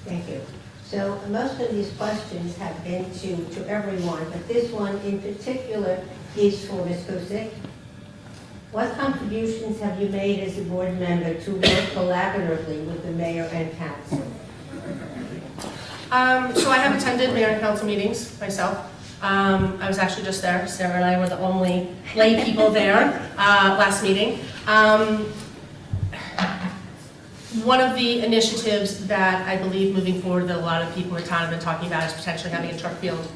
Thank you. So most of these questions have been to everyone, but this one in particular is for Ms. Cusick. What contributions have you made as a board member to work collaboratively with the mayor and council? So I have attended mayor and council meetings myself. I was actually just there. Sarah and I were the only lay people there last meeting. One of the initiatives that I believe moving forward that a lot of people in town have been talking about is potentially having a turf field.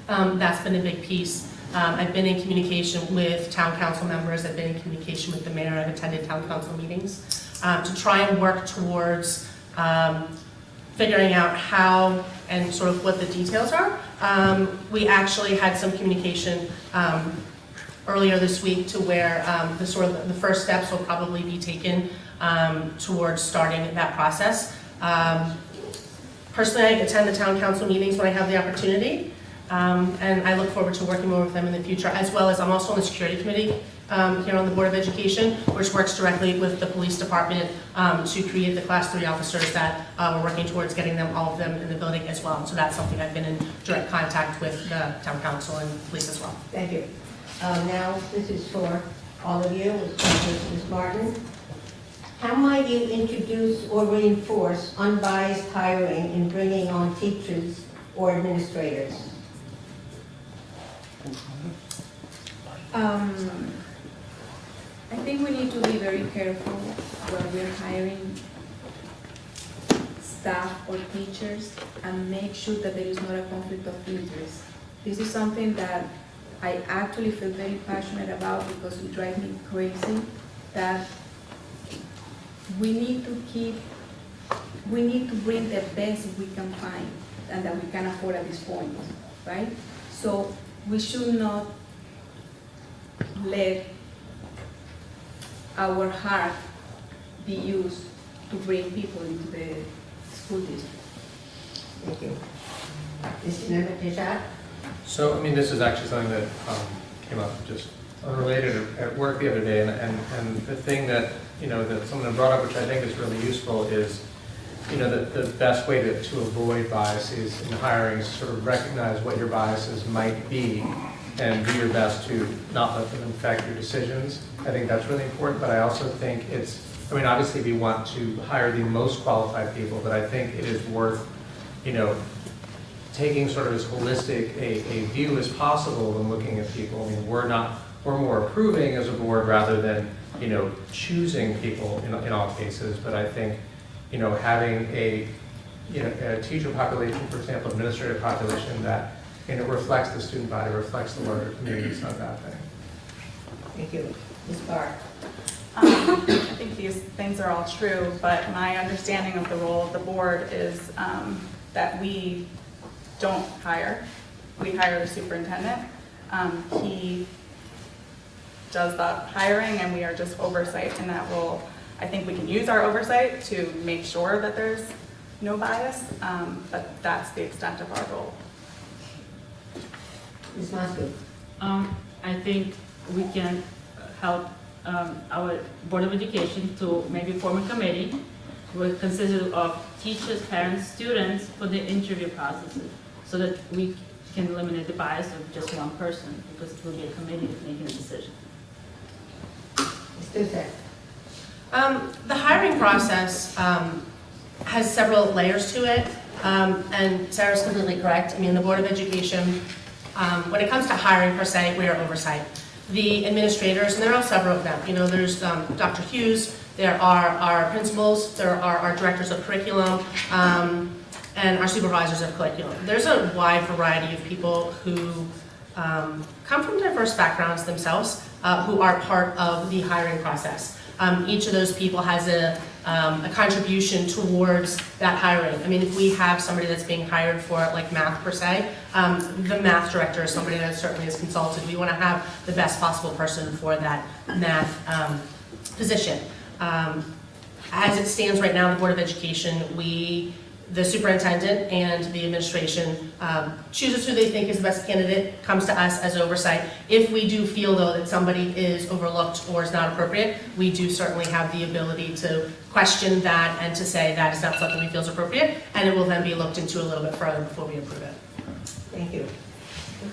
That's been a big piece. I've been in communication with town council members. I've been in communication with the mayor. I've attended town council meetings to try and work towards figuring out how and sort of what the details are. We actually had some communication earlier this week to where the first steps will probably be taken towards starting that process. Personally, I attend the town council meetings when I have the opportunity, and I look forward to working more with them in the future, as well as I'm also on the security committee here on the Board of Education, which works directly with the police department to create the Class 3 officers that we're working towards getting them, all of them in the building as well. So that's something I've been in direct contact with the town council and police as well. Thank you. Now, this is for all of you, Ms. Martin. How might you introduce or reinforce unbiased hiring in bringing on teachers or administrators? I think we need to be very careful when we're hiring staff or teachers and make sure that there is not a conflict of interest. This is something that I actually feel very passionate about because it drives me crazy that we need to bring the best we can find and that we can afford at this point, right? So we should not let our heart be used to bring people into the school district. Thank you. Mr. Member Tejada? So, I mean, this is actually something that came up just unrelated at work the other day, and the thing that, you know, that someone brought up, which I think is really useful, is, you know, the best way to avoid biases in hiring is sort of recognize what your biases might be and do your best to not let them affect your decisions. I think that's really important, but I also think it's, I mean, obviously we want to hire the most qualified people, but I think it is worth, you know, taking sort of as holistic a view as possible when looking at people. I mean, we're more approving as a board rather than, you know, choosing people in all cases, but I think, you know, having a teacher population, for example, administrative population that, and it reflects the student body, reflects the larger community. It's not a bad thing. Thank you. Ms. Barr? I think these things are all true, but my understanding of the role of the board is that we don't hire. We hire the superintendent. He does the hiring and we are just oversight in that role. I think we can use our oversight to make sure that there's no bias, but that's the extent of our role. Ms. Mosby? I think we can help our Board of Education to maybe form a committee with consisted of teachers, parents, students for the interview processes so that we can eliminate the bias of just one person because it will be a committee making a decision. Ms. Cusick? The hiring process has several layers to it, and Sarah's completely correct. I mean, the Board of Education, when it comes to hiring per se, we are oversight. The administrators, and there are several of them, you know, there's Dr. Hughes, there are our principals, there are our directors of curriculum, and our supervisors of curriculum. There's a wide variety of people who come from diverse backgrounds themselves, who are part of the hiring process. Each of those people has a contribution towards that hiring. I mean, if we have somebody that's being hired for like math per se, the math director is somebody that certainly is consulted. We want to have the best possible person for that math position. As it stands right now, the Board of Education, we the superintendent and the administration chooses who they think is the best candidate, comes to us as oversight. If we do feel, though, that somebody is overlooked or is not appropriate, we do certainly have the ability to question that and to say that is not something we feel is appropriate, and it will then be looked into a little bit further before we approve it. Thank you.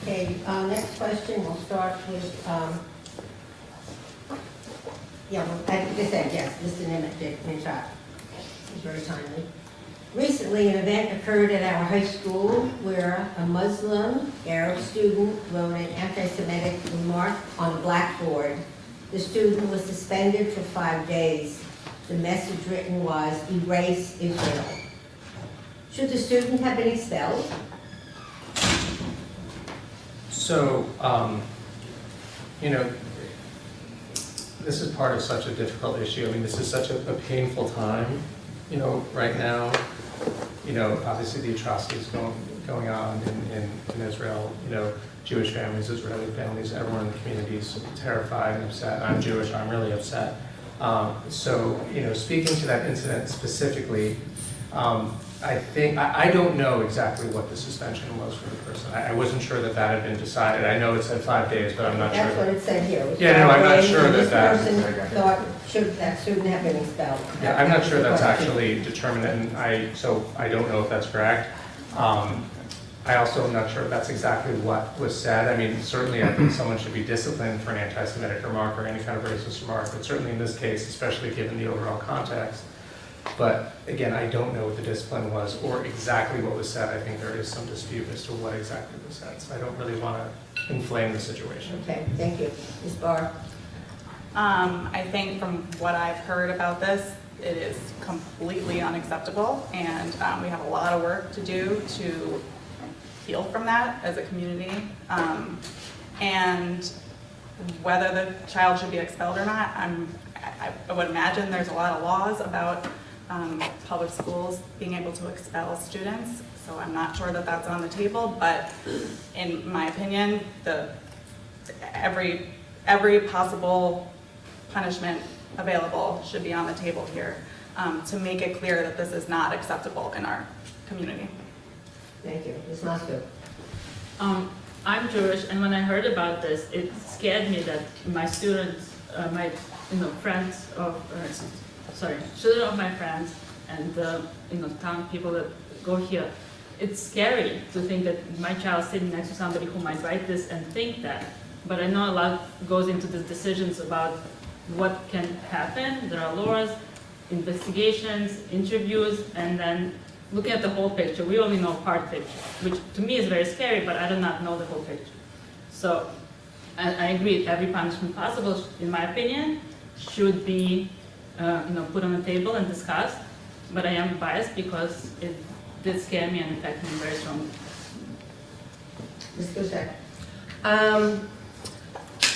Okay, next question, we'll start with, I just said yes, Mr. Nimchak. It's very timely. Recently, an event occurred at our high school where a Muslim Arab student wrote an anti-Semitic remark on the blackboard. The student was suspended for 5 days. The message written was, "Erase Israel." Should the student have been expelled? So, this is part of such a difficult issue. I mean, this is such a painful time, right now. Obviously the atrocities going on in Israel, Jewish families, Israeli families, everyone in the community is terrified and upset. I'm Jewish, I'm really upset. So, speaking to that incident specifically, I don't know exactly what the suspension was for the person. I wasn't sure that had been decided. I know it said 5 days, but I'm not sure. That's what it said here. It was Yeah, no, I'm 5 not days, sure and that this that- person thought, should that student have been expelled? Yeah, I'm not sure that's actually determined, and so I don't know if that's correct. I also am not sure if that's exactly what was said. I mean, certainly I think someone should be disciplined for an anti-Semitic remark or any kind of racist remark, but certainly in this case, especially given the overall context. But again, I don't know what the discipline was or exactly what was said. I think there is some dispute as to what exactly was said, so I don't really want to inflame the situation. Okay, thank you. Ms. Barr? I think from what I've heard about this, it is completely unacceptable, and we have a lot of work to do to heal from that as a community. And whether the child should be expelled or not, I would imagine there's a lot of laws about public schools being able to expel students, so I'm not sure that that's on the table, but in my opinion, every possible punishment available should be on the table here to make it clear that this is not acceptable in our community. Thank you. Ms. Moscow? I'm Jewish, and when I heard about this, it scared me that my students, friends of, children of my friends, and town people that go here, it's scary to think that my child's sitting next to somebody who might write this and think that. But I know a lot goes into the decisions about what can happen. There are laws, investigations, interviews, and then looking at the whole picture. We only know part picture, which to me is very scary, but I do not know the whole picture. So I agree, every punishment possible, in my opinion, should be put on the table and discussed, but I am biased because it did scare me and affect me very strongly. Ms. Cusack?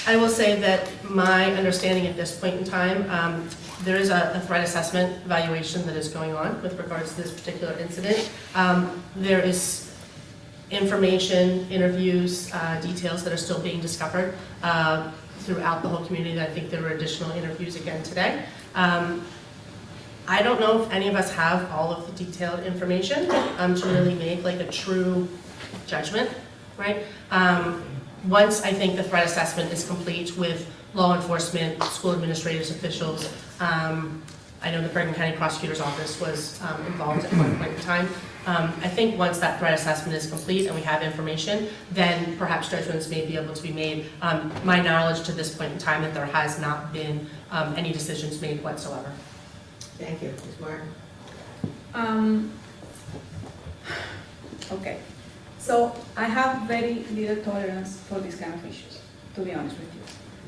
I will say that my understanding at this point in time, there is a threat assessment evaluation that is going on with regards to this particular incident. There is information, interviews, details that are still being discovered throughout the whole community. I think there were additional interviews again today. I don't know if any of us have all of the detailed information to really make like a true judgment, right? Once I think the threat assessment is complete with law enforcement, school administrators, officials, I know the Bergen County Prosecutor's Office was involved at one point in time. I think once that threat assessment is complete and we have information, then perhaps judgments may be able to be made. My knowledge to this point in time that there has not been any decisions made whatsoever. Thank you. Ms. Martin? Okay. So I have very little tolerance for these kind of issues, to be honest with you.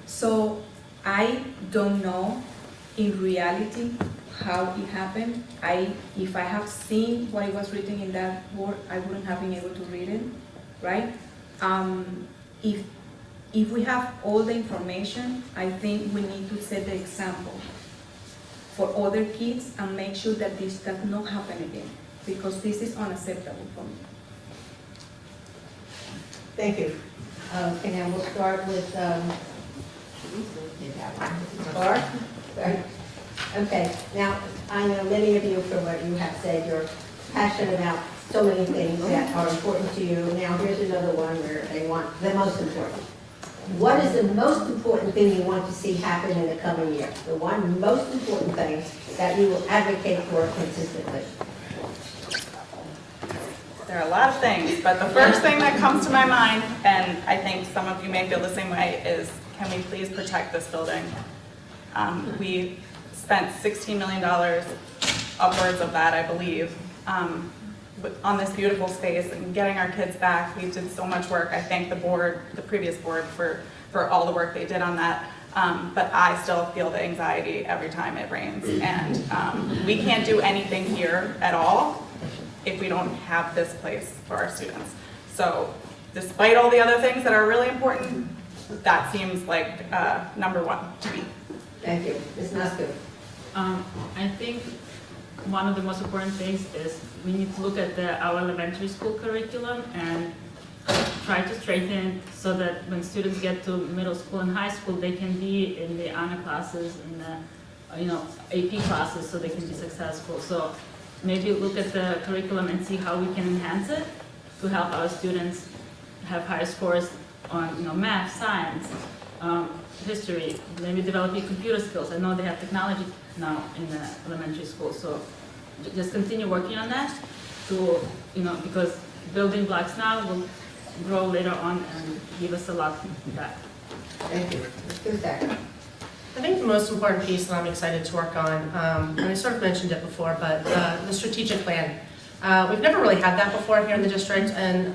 So I don't know in reality how it happened. If I have seen what it was written in that board, I wouldn't have been able to read it, right? If we have all the information, I think we need to set the example for other kids and make sure that this does not happen again, because this is unacceptable for me. Thank you. Okay, now we'll start with Barr. Right. Okay, now I know many of you, from what you have said, you're passionate about so many things that are important to you. Now, here's another one where they want the most important. What is the most important thing you want to see happen in the coming year? The one most important thing that you will advocate for consistently? There are a lot of things, but the first thing that comes to my mind, and I think some of you may feel the same way, is can we please protect this building? We spent $16 million, upwards of that, I believe, on this beautiful space and getting our kids back. We did so much work. I thank the board, the previous board, for all the work they did on that. But I still feel the anxiety every time it rains. And we can't do anything here at all if we don't have this place for our students. So despite all the other things that are really important, that seems like number one to me. Thank you. Ms. Musco. I think one of the most important things is we need to look at our elementary school curriculum and try to straighten it so that when students get to middle school and high school, they can be in the honor classes, in the AP classes, so they can be successful. So maybe look at the curriculum and see how we can enhance it to help our students have higher scores on math, science, history, maybe developing computer skills. I know they have technology now in the elementary school, so just continue working on that to, because building blocks now will grow later on and give us a lot back. Thank you. Ms. Cusack. I think the most important piece that I'm excited to work on, and I sort of mentioned it before, but the strategic plan. We've never really had that before here in the district, and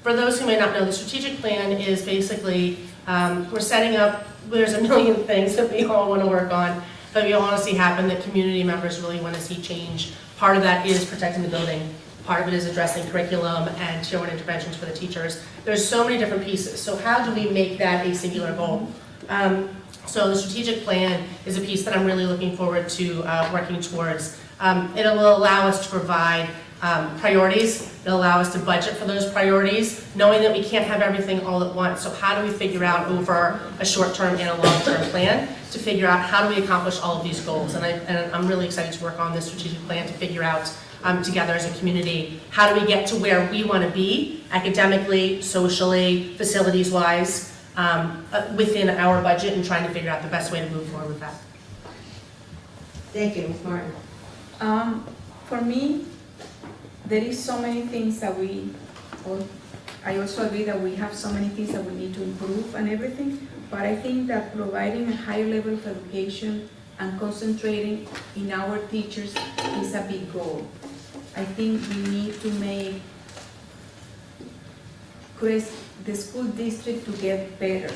for those who may not know, the strategic plan is basically, we're setting up, there's a million things that we all want to work on, that we all want to see happen, that community members really want to see change. Part of that is protecting the building. Part of it is addressing curriculum and tier 1 interventions for the teachers. There's so many different pieces. So how do we make that a singular goal? So the strategic plan is a piece that I'm really looking forward to working towards. It will allow us to provide priorities. It'll allow us to budget for those priorities, knowing that we can't have everything all at once. So how do we figure out over a short-term and a long-term plan to figure out how do we accomplish all of these goals? And I'm really excited to work on this strategic plan to figure out together as a community, how do we get to where we want to be academically, socially, facilities-wise, within our budget, and trying to figure out the best way to move forward with that. Thank you, Ms. Martin. For me, there is so many things that I also agree that we have so many things that we need to improve and everything, but I think that providing a higher level of education and concentrating in our teachers is a big goal. I think we need to make the school district to get better,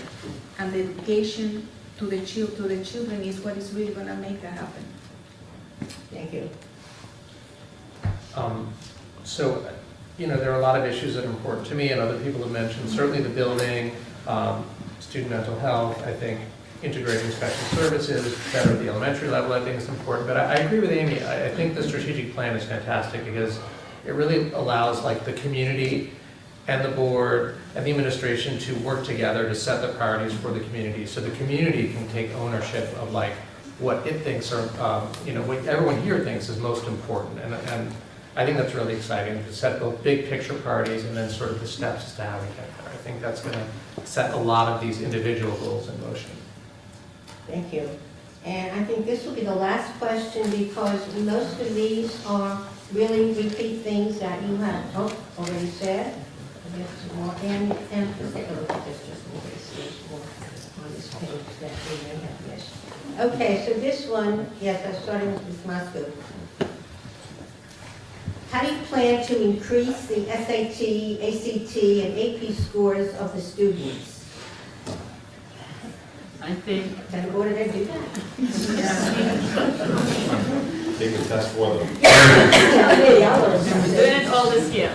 and the education to the children is what is really going to make that happen. Thank you. So, there are a lot of issues that are important to me, and other people have mentioned, certainly the building, student mental health. I think integrating special services better at the elementary level, I think is important. But I agree with Amy. I think the strategic plan is fantastic because it really allows the community and the board and the administration to work together to set the priorities for the community, so the community can take ownership of what it thinks are, what everyone here thinks is most important. And I think that's really exciting to set both big picture priorities and then sort of the steps as to how we get there. I think that's going to set a lot of these individual goals in motion. Thank you. And I think this will be the last question because most of these are really repeat things that you have already said. I guess some more. And let's take a look at this just in case there's more on this page that we may have missed. Okay, so this one, yes, I'm starting with Ms. Moscow. How do you plan to increase the SAT, ACT, and AP scores of the students? I think And what do they do that? Take a test for them. we're doing it all this year.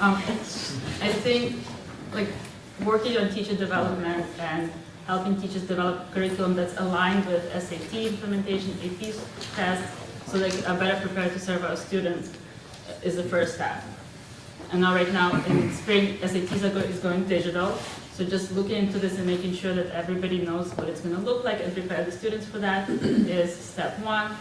I think working on teacher development and helping teachers develop curriculum that's aligned with SAT implementation, AP tests, so they are better prepared to serve our students is the first step. And now right now in spring, SATs is going digital. So just looking into this and making sure that everybody knows what it's going to look like and prepare the students for that is step one.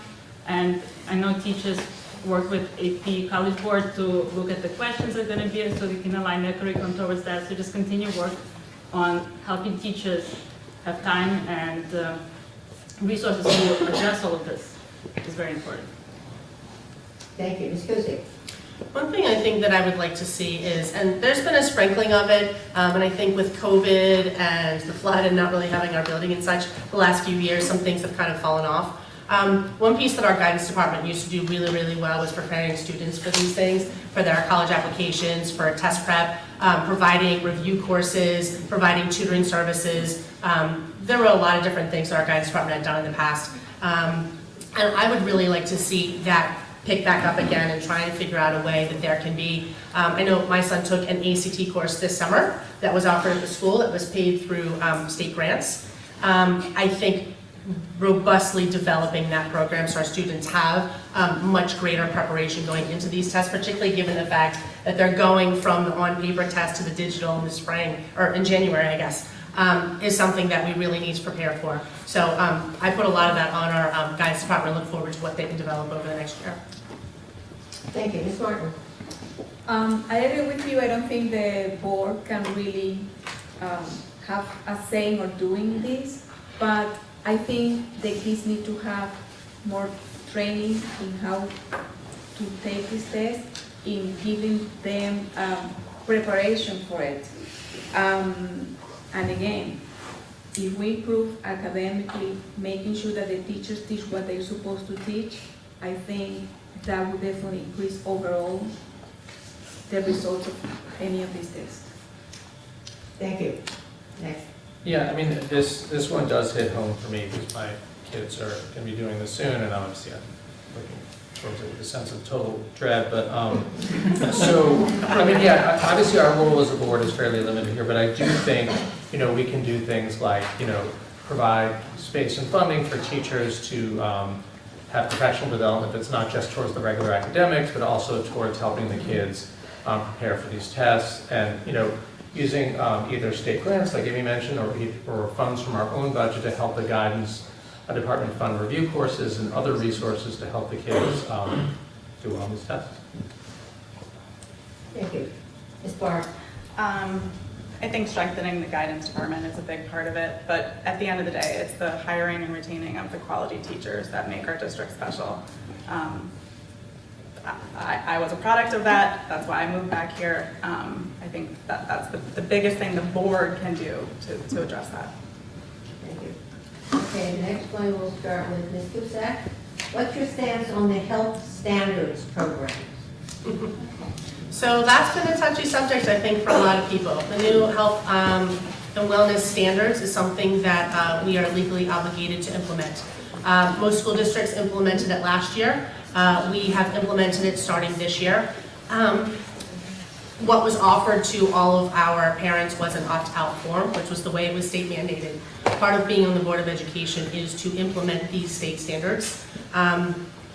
And I know teachers work with AP College Board to look at the questions that are going to be, so they can align their curriculum towards that. So just continue work on helping teachers have time and resources to address all of this is very important. Thank you. Ms. Kuzic? One thing I think that I would like to see is, and there's been a sprinkling of it, and I think with COVID and the flood and not really having our building and such, the last few years, some things have kind of fallen off. One piece that our guidance department used to do really, really well was preparing students for these things, for their college applications, for test prep, providing review courses, providing tutoring services. There were a lot of different things that our guidance department had done in the past. And I would really like to see that pick back up again and try and figure out a way that there can be, I know my son took an ACT course this summer that was offered at the school that was paid through state grants. I think robustly developing that program so our students have much greater preparation going into these tests, particularly given the fact that they're going from the on-paper test to the digital in the spring, or in January, I guess, is something that we really need to prepare for. So I put a lot of that on our guidance department and look forward to what they can develop over the next year. Thank you. Ms. Martin? I agree with you. I don't think the board can really have a say or doing this, but I think the kids need to have more training in how to take this test, in giving them preparation for it. And again, if we improve academically, making sure that the teachers teach what they're supposed to teach, I think that will definitely increase overall the results of any of these tests. Thank you. Next. Yeah, I mean, this one does hit home for me because my kids are going to be doing this soon, and obviously I'm looking towards it with a sense of total dread. But so, I mean, yeah, obviously our role as a board is fairly limited here, but I do think, you know, we can do things like, you know, provide space and funding for teachers to have professional development that's not just towards the regular academics, but also towards helping the kids prepare for these tests, and, you know, using either state grants, like Amy mentioned, or funds from our own budget to help the guidance department fund review courses and other resources to help the kids do well on these tests. Thank you. Ms. Barr? I think strengthening the guidance department is a big part of it, but at the end of the day, it's the hiring and retaining of the quality teachers that make our district special. I was a product of that. That's why I moved back here. I think that's the biggest thing the board can do to address that. Thank you. Okay, the next one we'll start with Ms. Cusack. What's your stance on the health standards program? So that's been a touchy subject, I think, for a lot of people. The new health and wellness standards is something that we are legally obligated to implement. Most school districts implemented it last year. We have implemented it starting this year. What was offered to all of our parents was an opt-out form, which was the way it was state mandated. Part of being on the Board of Education is to implement these state standards.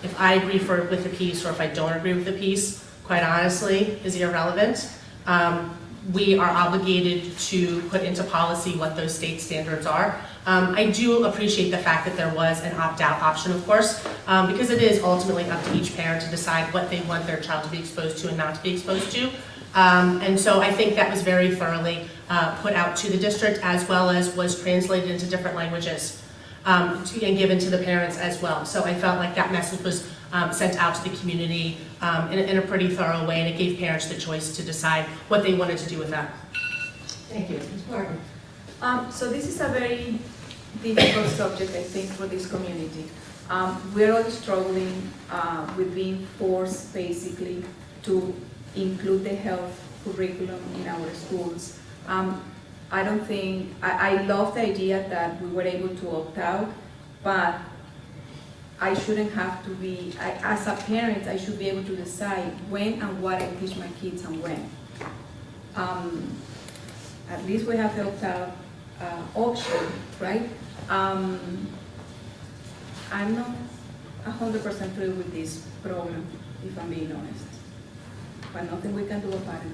If I agree with the piece or if I don't agree with the piece, quite honestly, is irrelevant. We are obligated to put into policy what those state standards are. I do appreciate the fact that there was an opt-out option, of course, because it is ultimately up to each parent to decide what they want their child to be exposed to and not to be exposed to. And so I think that was very thoroughly put out to the district, as well as was translated into different languages and given to the parents as well. So I felt like that message was sent out to the community in a pretty thorough way, and it gave parents the choice to decide what they wanted to do with that. Thank you. Ms. Martin? So this is a very difficult subject, I think, for this community. We're all struggling with being forced, basically, to include the health curriculum in our schools. I don't think, I love the idea that we were able to opt out, but I shouldn't have to be, as a parent, I should be able to decide when and what I teach my kids and when. At least we have the opt-out option, right? I'm not 100% thrilled with this program, if I'm being honest. But nothing we can do about it.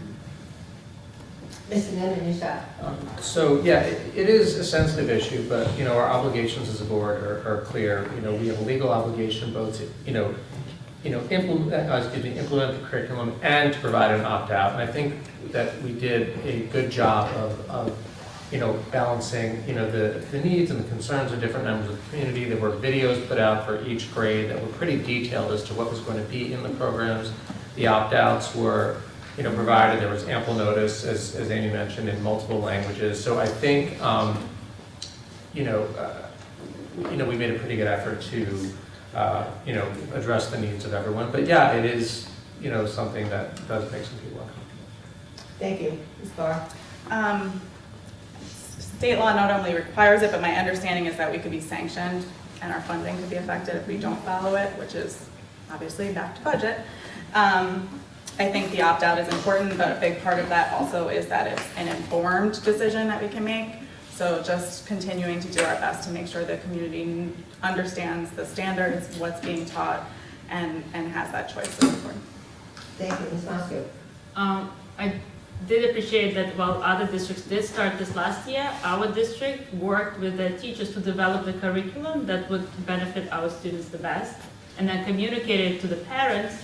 Mr. Nenner, So yeah, it is a sensitive issue, but you know, our obligations as a board are clear. You know, we have a legal obligation both to, you know, implement the curriculum and to provide an opt-out. And I think that we did a good job of balancing, the needs and the concerns of different members of the community. There were videos put out for each grade that were pretty detailed as to what was going to be in the programs. The opt-outs were, provided. There was ample notice, as Amy mentioned, in multiple languages. So I think, we made a pretty good effort to, address the needs of everyone. But yeah, it is, something that does make some people uncomfortable. Thank you. Ms. Barr? State law not only requires it, but my understanding is that we could be sanctioned and our funding could be affected if we don't follow it, which is obviously back to budget. I think the opt-out is important, but a big part of that also is that it's an informed decision that we can make. So just continuing to do our best to make sure the community understands the standards, what's being taught, and has that choice is important. Thank you. Ms. Moscow? I did appreciate that while other districts did start this last year, our district worked with the teachers to develop the curriculum that would benefit our students the best, and then communicated to the parents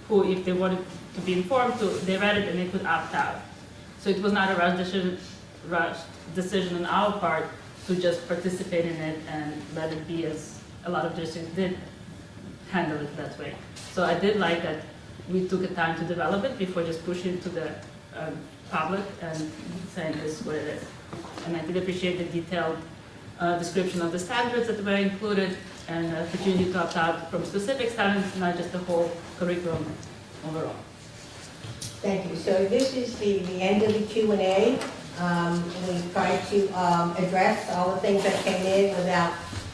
who, if they wanted to be informed, they read it and they could opt out. So it was not a rushed decision on our part to just participate in it and let it be, as a lot of districts did handle it that way. So I did like that we took the time to develop it before just pushing it to the public and saying this is what it is. And I did appreciate the detailed description of the standards that were included and the opportunity to opt out from specific standards, not just the whole curriculum overall. Thank you. So this is the end of the Q&A. We tried to address all the things that came in without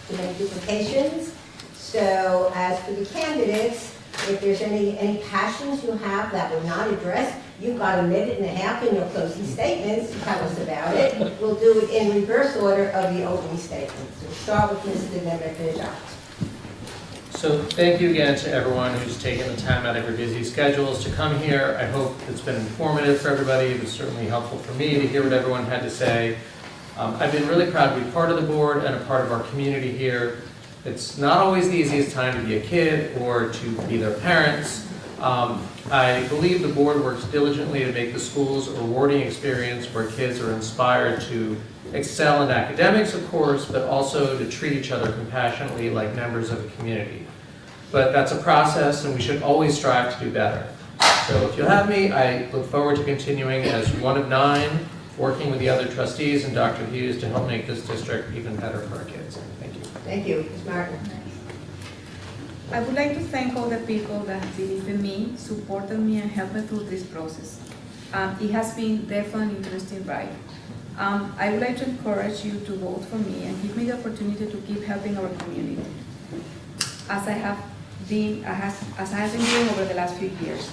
too many duplications. So as for the candidates, if there's any passions you have that were not addressed, you've got a minute and a half in your closing statements to tell us about it. We'll do it in reverse order of the opening statements. We'll start with Mr. Nemekovich. So thank you again to everyone who's taken the time out of your busy schedules to come here. I hope it's been informative for everybody. It was certainly helpful for me to hear what everyone had to say. I've been really proud to be part of the board and a part of our community here. It's not always the easiest time to be a kid or to be their parents. I believe the board works diligently to make the schools a rewarding experience where kids are inspired to excel in academics, of course, but also to treat each other compassionately like members of a community. But that's a process, and we should always strive to do better. So if you'll have me, I look forward to continuing as one of 9, working with the other trustees and Dr. Hughes to help make this district even better for our kids. Thank you. Thank you. Ms. Martin? I would like to thank all the people that believe in me, supported me, and helped me through this process. It has been definitely an interesting ride. I would like to encourage you to vote for me and give me the opportunity to keep helping our community, as I have been doing over the last few years.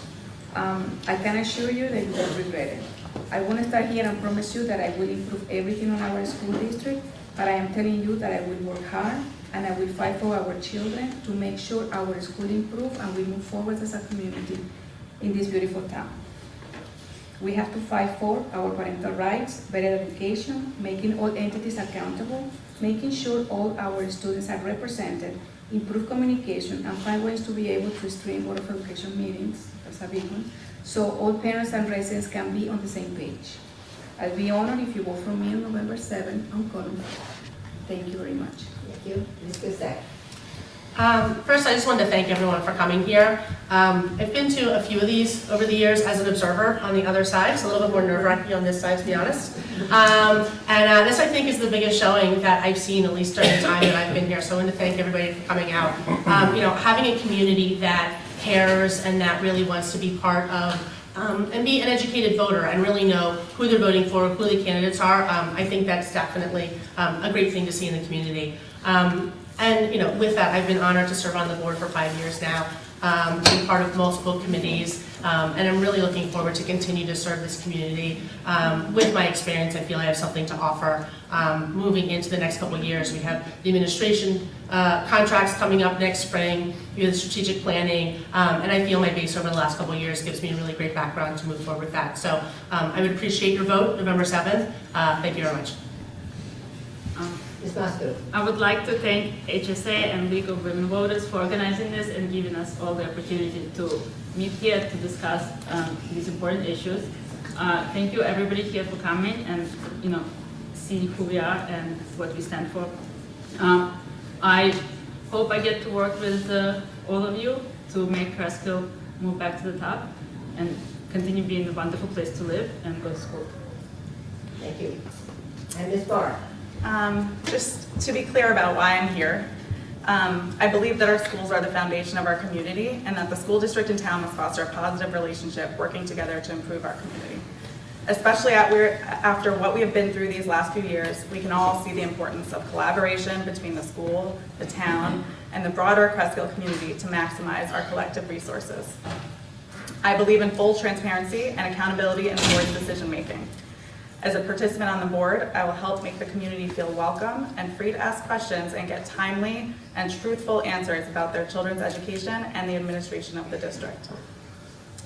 I can assure you that you won't regret it. I won't start here and promise you that I will improve everything on our school district, but I am telling you that I will work hard and I will fight for our children to make sure our school improves and we move forward as a community in this beautiful town. We have to fight for our parental rights, better education, making all entities accountable, making sure all our students are represented, improve communication, and find ways to be able to stream Board of Education meetings, that's a big one, so all parents and residents can be on the same page. I'll be honored if you vote for me on November 7th on Columbus. Thank you very much. Thank you. Ms. Cusack? First, I just wanted to thank everyone for coming here. I've been to a few of these over the years as an observer on the other side. It's a little bit more nerve-wracking on this side, to be honest. This, I think, is the biggest showing that I've seen, at least during the time that I've been here. So I want to thank everybody for coming out. Having a community that cares and that really wants to be part of and be an educated voter and really know who they're voting for, who the candidates are. I think that's definitely a great thing to see in the community. With that, I've been honored to serve on the board for 5 years now, being part of multiple committees, and I'm really looking forward to continue to serve this community. With my experience, I feel I have something to offer moving into the next couple of years. We have the administration contracts coming up next spring, we have the strategic planning, and I feel my base over the last couple of years gives me a really great background to move forward with that. So I would appreciate your vote November 7th. Thank you very much. Ms. Mosco. I would like to thank HSA and League of Women Voters for organizing this and giving us all the opportunity to meet here to discuss these important issues. Thank you everybody here for coming and see who we are and what we stand for. I hope I get to work with all of you to make Cresskill move back to the top and continue being a wonderful place to live and go to school. Thank you. And Ms. Barr. Just to be clear about why I'm here, I believe that our schools are the foundation of our community and that the school district and town must foster a positive relationship working together to improve our community. Especially after what we have been through these last few years, we can all see the importance of collaboration between the school, the town, and the broader Cresskill community to maximize our collective resources. I believe in full transparency and accountability in the board's decision making. As a participant on the board, I will help make the community feel welcome and free to ask questions and get timely and truthful answers about their children's education and the administration of the district.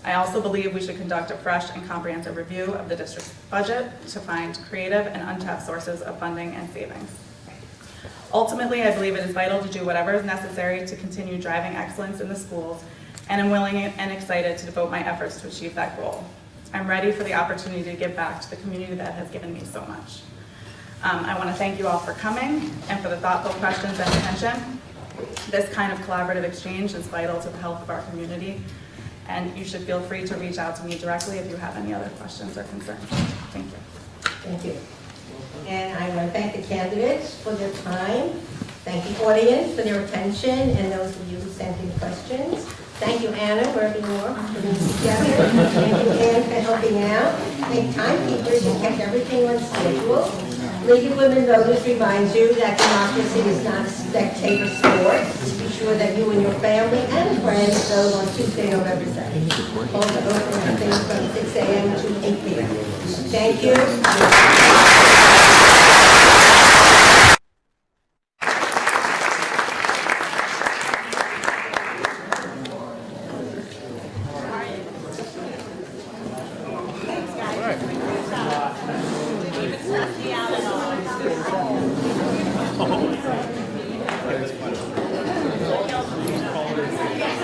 I also believe we should conduct a fresh and comprehensive review of the district's budget to find creative and untapped sources of funding and savings. Ultimately, I believe it is vital to do whatever is necessary to continue driving excellence in the schools, and I'm willing and excited to devote my efforts to achieve that goal. I'm ready for the opportunity to give back to the community that has given me so much. I want to thank you all for coming and for the thoughtful questions and attention. This kind of collaborative exchange is vital to the health of our community, and you should feel free to reach out to me directly if you have any other questions or concerns. Thank you. Thank you. And I want to thank the candidates for their time. Thank the audience for their attention and those of you who sent in questions. Thank you, Anna, wherever you are, for being together. Thank you, Ann, for helping out. Thank timekeepers who kept everything on schedule. League of Women Voters reminds you that democracy is not a spectator sport. Be sure that you and your family and friends vote on Tuesday, November 2nd. Polls are open, I think, from 6 a.m. to 8 p.m. Thank you. That is fun.